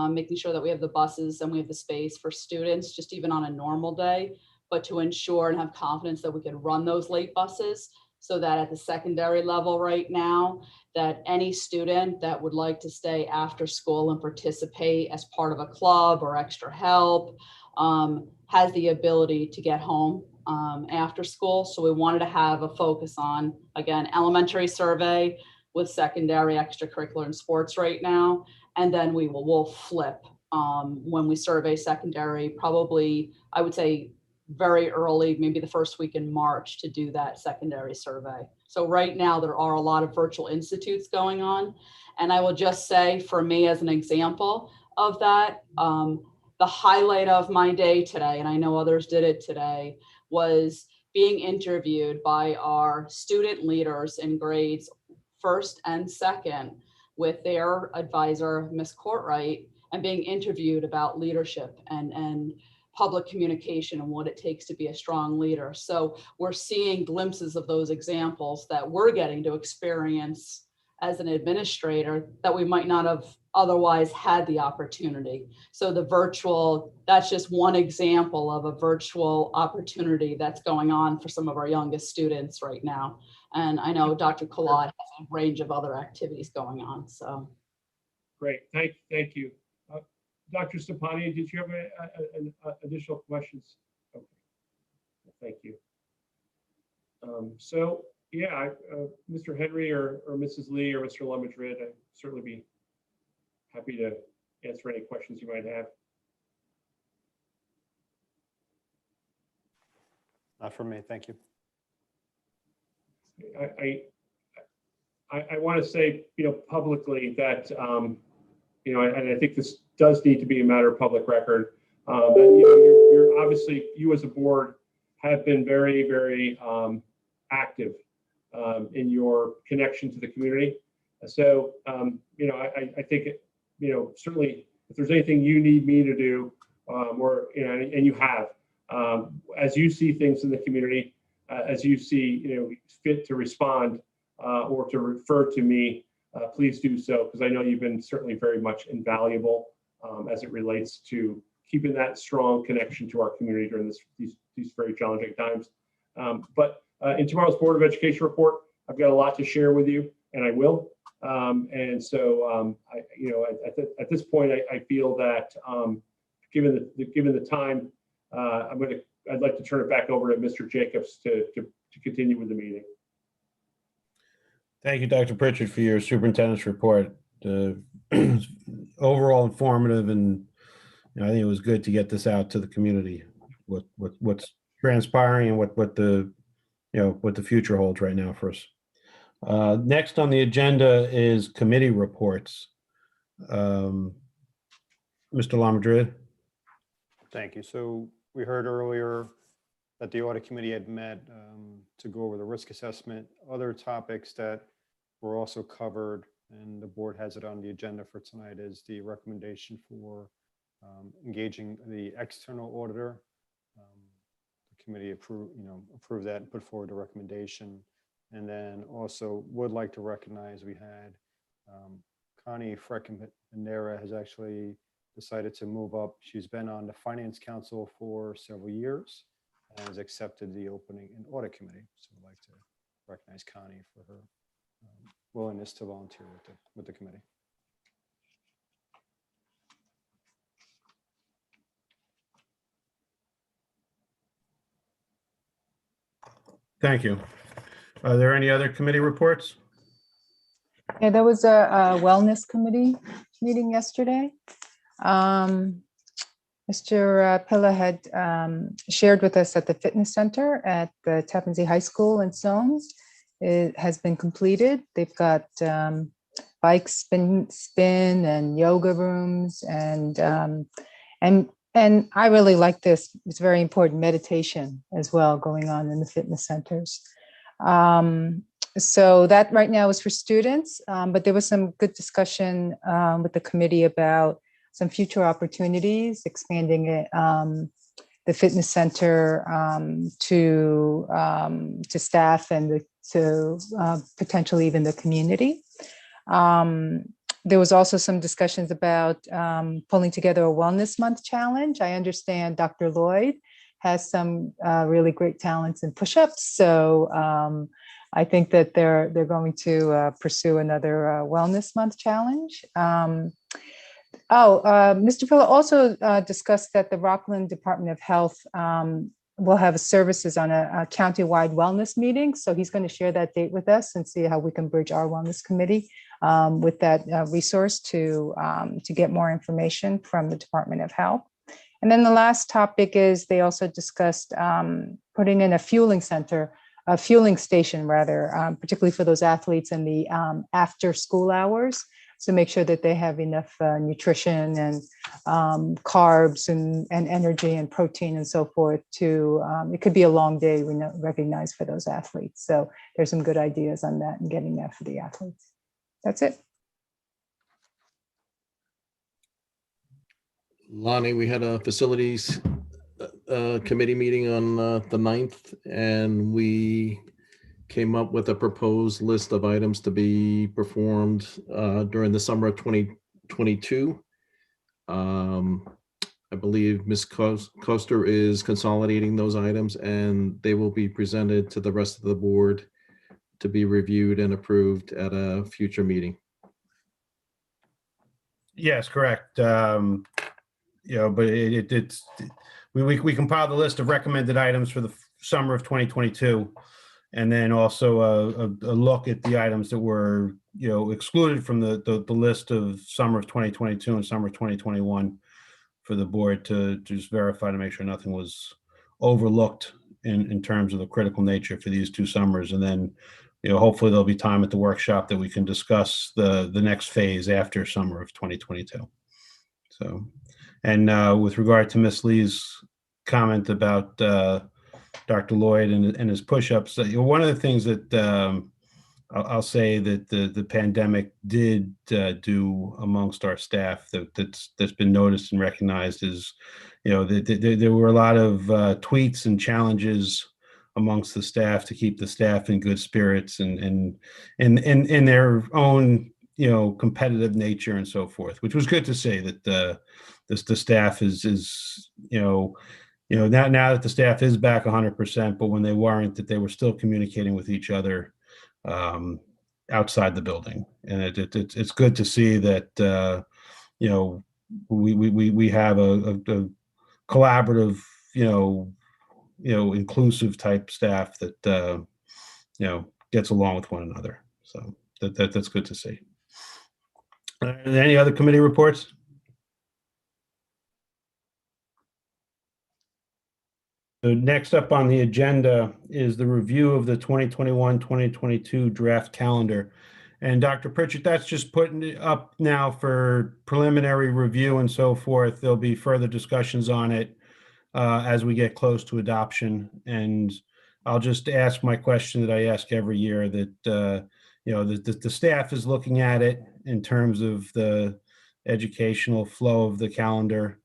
making sure that we have the buses and we have the space for students, just even on a normal day, but to ensure and have confidence that we can run those late buses so that at the secondary level right now, that any student that would like to stay after school and participate as part of a club or extra help has the ability to get home after school. So we wanted to have a focus on, again, elementary survey with secondary extracurricular and sports right now. And then we'll flip when we survey secondary, probably, I would say, very early, maybe the first week in March, to do that secondary survey. So right now there are a lot of virtual institutes going on. And I will just say, for me as an example of that, the highlight of my day today, and I know others did it today, was being interviewed by our student leaders in grades 1st and 2nd with their advisor, Ms. Courtwright, and being interviewed about leadership and public communication and what it takes to be a strong leader. So we're seeing glimpses of those examples that we're getting to experience as an administrator that we might not have otherwise had the opportunity. So the virtual, that's just one example of a virtual opportunity that's going on for some of our youngest students right now. And I know Dr. Collot has a range of other activities going on, so. Great, thank you. Dr. Stepani, did you have additional questions? Okay. Thank you. So yeah, Mr. Henry or Mrs. Lee or Mr. LaMadrid, I'd certainly be happy to answer any questions you might have. Not for me, thank you. I want to say, publicly that, and I think this does need to be a matter of public record, that, you're obviously, you as a board have been very, very active in your connection to the community. So, I think, certainly if there's anything you need me to do, or, and you have, as you see things in the community, as you see, fit to respond or to refer to me, please do so, because I know you've been certainly very much invaluable as it relates to keeping that strong connection to our community during these very challenging times. But in tomorrow's Board of Education report, I've got a lot to share with you, and I will. And so, at this point, I feel that given the time, I'd like to turn it back over to Mr. Jacobs to continue with the meeting. Thank you, Dr. Pritchard, for your superintendent's report. Overall informative, and I think it was good to get this out to the community. What's transpiring and what the future holds right now for us. Next on the agenda is committee reports. Mr. Lamadrid. Thank you. So we heard earlier that the audit committee had met to go over the risk assessment. Other topics that were also covered, and the board has it on the agenda for tonight, is the recommendation for engaging the external auditor. The committee approved that and put forward a recommendation. And then also would like to recognize we had Connie Freckenera has actually decided to move up. She's been on the Finance Council for several years and has accepted the opening in Audit Committee. So I'd like to recognize Connie for her willingness to volunteer with the committee. Thank you. Are there any other committee reports? Yeah, there was a wellness committee meeting yesterday. Mr. Pilla had shared with us that the fitness center at the Tappan Zee High School in Soames, it has been completed. They've got bike spin and yoga rooms, and I really like this. It's very important, meditation as well going on in the fitness centers. So that right now is for students, but there was some good discussion with the committee about some future opportunities, expanding it, the fitness center to staff and to potentially even the community. There was also some discussions about pulling together a Wellness Month challenge. I understand Dr. Lloyd has some really great talents in push-ups, so I think that they're going to pursue another Wellness Month challenge. Mr. Pilla also discussed that the Rockland Department of Health will have services on a county-wide wellness meeting. So he's going to share that date with us and see how we can bridge our wellness committee with that resource to get more information from the Department of Health. And then the last topic is they also discussed putting in a fueling station, particularly for those athletes in the after school hours. So make sure that they have enough nutrition and carbs and energy and protein and so forth to, it could be a long day, we recognize, for those athletes. So there's some good ideas on that and getting that for the athletes. That's it. Lonnie, we had a facilities committee meeting on the 9th, and we came up with a proposed list of items to be performed during the summer of 2022. I believe Ms. Coaster is consolidating those items, and they will be presented to the rest of the board to be reviewed and approved at a future meeting. Yes, correct. But we compiled the list of recommended items for the summer of 2022. And then also a look at the items that were, excluded from the list of summer of 2022 and summer of 2021 for the board to just verify to make sure nothing was overlooked in terms of the critical nature for these 2 summers. And then, hopefully there'll be time at the workshop that we can discuss the next phase after summer of 2022. So, and with regard to Ms. Lee's comment about Dr. Lloyd and his push-ups, one of the things that I'll say that the pandemic did do amongst our staff that's been noticed and recognized is, there were a lot of tweets and challenges amongst the staff to keep the staff in good spirits and in their own, competitive nature and so forth, which was good to see that the staff is now that the staff is back 100%, but when they weren't, that they were still communicating with each other outside the building. And it's good to see that, we have a collaborative, inclusive type staff that, gets along with one another. So that's good to see. Any other committee reports? So next up on the agenda is the review of the 2021-2022 draft calendar. And Dr. Pritchett, that's just putting it up now for preliminary review and so forth. There'll be further discussions on it as we get close to adoption. And I'll just ask my question that I ask every year that, the staff is looking at it in terms of the educational flow of the calendar,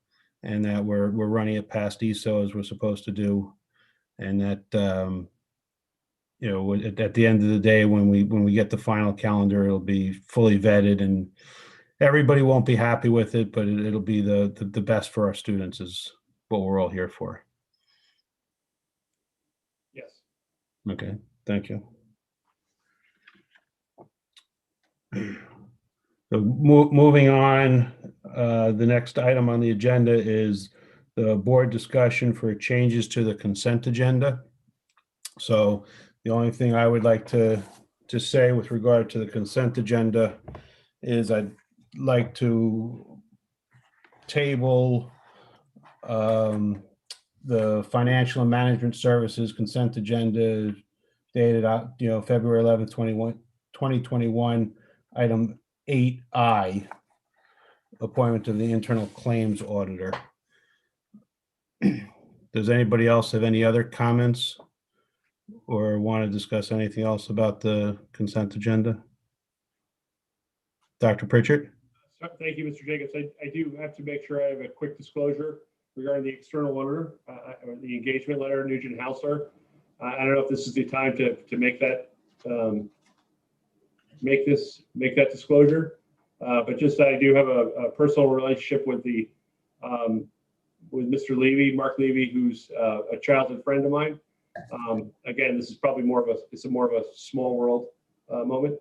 and that we're running it past ESO as we're supposed to do. And that, at the end of the day, when we get the final calendar, it'll be fully vetted and everybody won't be happy with it, but it'll be the best for our students is what we're all here for. Yes. Okay, thank you. So moving on, the next item on the agenda is the board discussion for changes to the consent agenda. So the only thing I would like to say with regard to the consent agenda is I'd like to table the financial and management services consent agenda dated out, February 11th, 2021, item 8I, appointment of the internal claims auditor. Does anybody else have any other comments or want to discuss anything else about the consent agenda? Dr. Pritchett? Thank you, Mr. Jacobs. I do have to make sure I have a quick disclosure regarding the external auditor, or the engagement letter, Nugent Haussler. I don't know if this is the time to make that make that disclosure, but just that I do have a personal relationship with with Mr. Levy, Mark Levy, who's a childhood friend of mine. Again, this is probably more of a small world moment.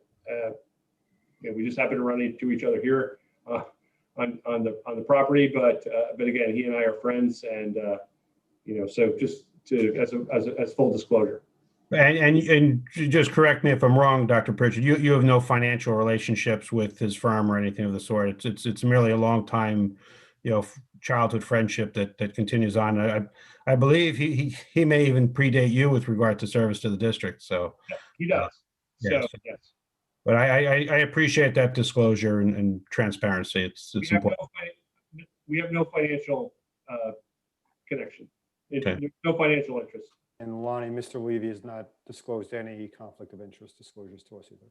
We just happen to run into each other here on the property, but again, he and I are friends, and so just as full disclosure. And just correct me if I'm wrong, Dr. Pritchett, you have no financial relationships with his firm or anything of the sort. It's merely a long time, childhood friendship that continues on. I believe he may even predate you with regard to service to the district. So yeah, he does. Yes. So yes. But I appreciate that disclosure and transparency. It's important. We have no financial connection. Okay. No financial interest. And Lonnie, Mr. Levy has not disclosed any conflict of interest disclosures to us either.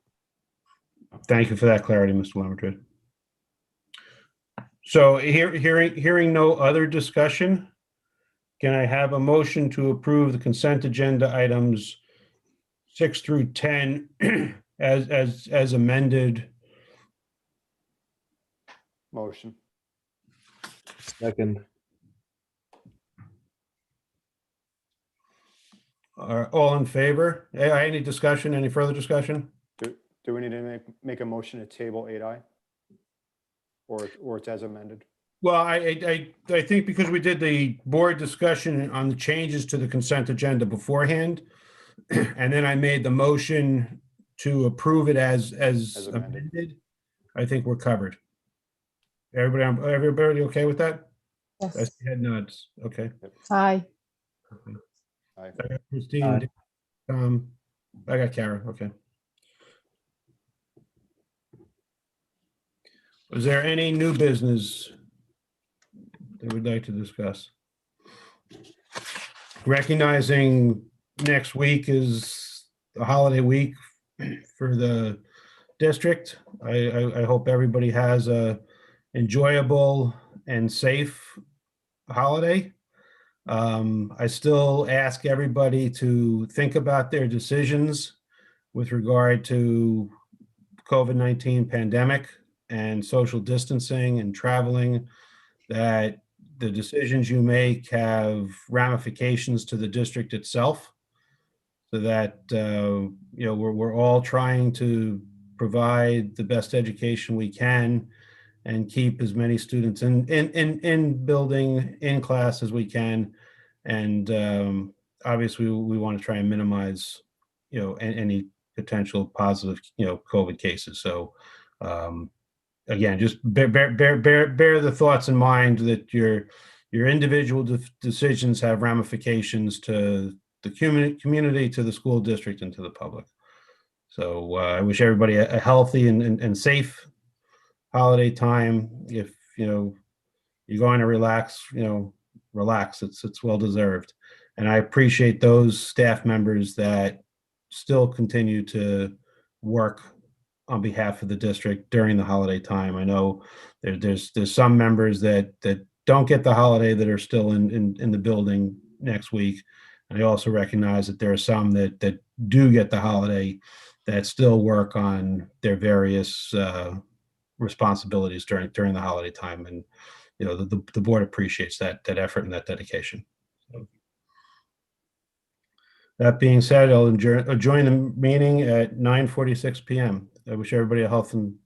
Thank you for that clarity, Mr. Lemmertrid. So hearing no other discussion, can I have a motion to approve the consent agenda items 6 through 10 as amended? Motion. Second. All in favor? Any discussion? Any further discussion? Do we need to make a motion to table 8I? Or it's as amended? Well, I think because we did the board discussion on the changes to the consent agenda beforehand, And then I made the motion to approve it as amended. amended. I think we're covered. Everybody okay with that? I Yes. see head nods. Okay. Aye. Aye. I got Christine, I got Kara. Okay. Was there any new business that we'd like to discuss? Recognizing next week is a holiday week for the district. I hope everybody has a enjoyable and safe holiday. I still ask everybody to think about their decisions with regard to COVID-19 pandemic and social distancing and traveling, that the decisions you make have ramifications to the district itself, so that we're all trying to provide the best education we can and keep as many students in building, in class as we can. And obviously we want to try and minimize any potential positive COVID cases. So again, just bear the thoughts in mind that your individual decisions have ramifications to the community, to the school district, and to the public. So I wish everybody a healthy and safe holiday time. If you're going to relax, relax. It's well deserved. And I appreciate those staff members that still continue to work on behalf of the district during the holiday time. I know there's some members that don't get the holiday that are still in the building next week. And I also recognize that there are some that do get the holiday that still work on their various responsibilities during the holiday time. And the board appreciates that effort and that dedication. So, that being said, I'll adjourn the meeting at 9:46 p.m. I wish everybody a healthy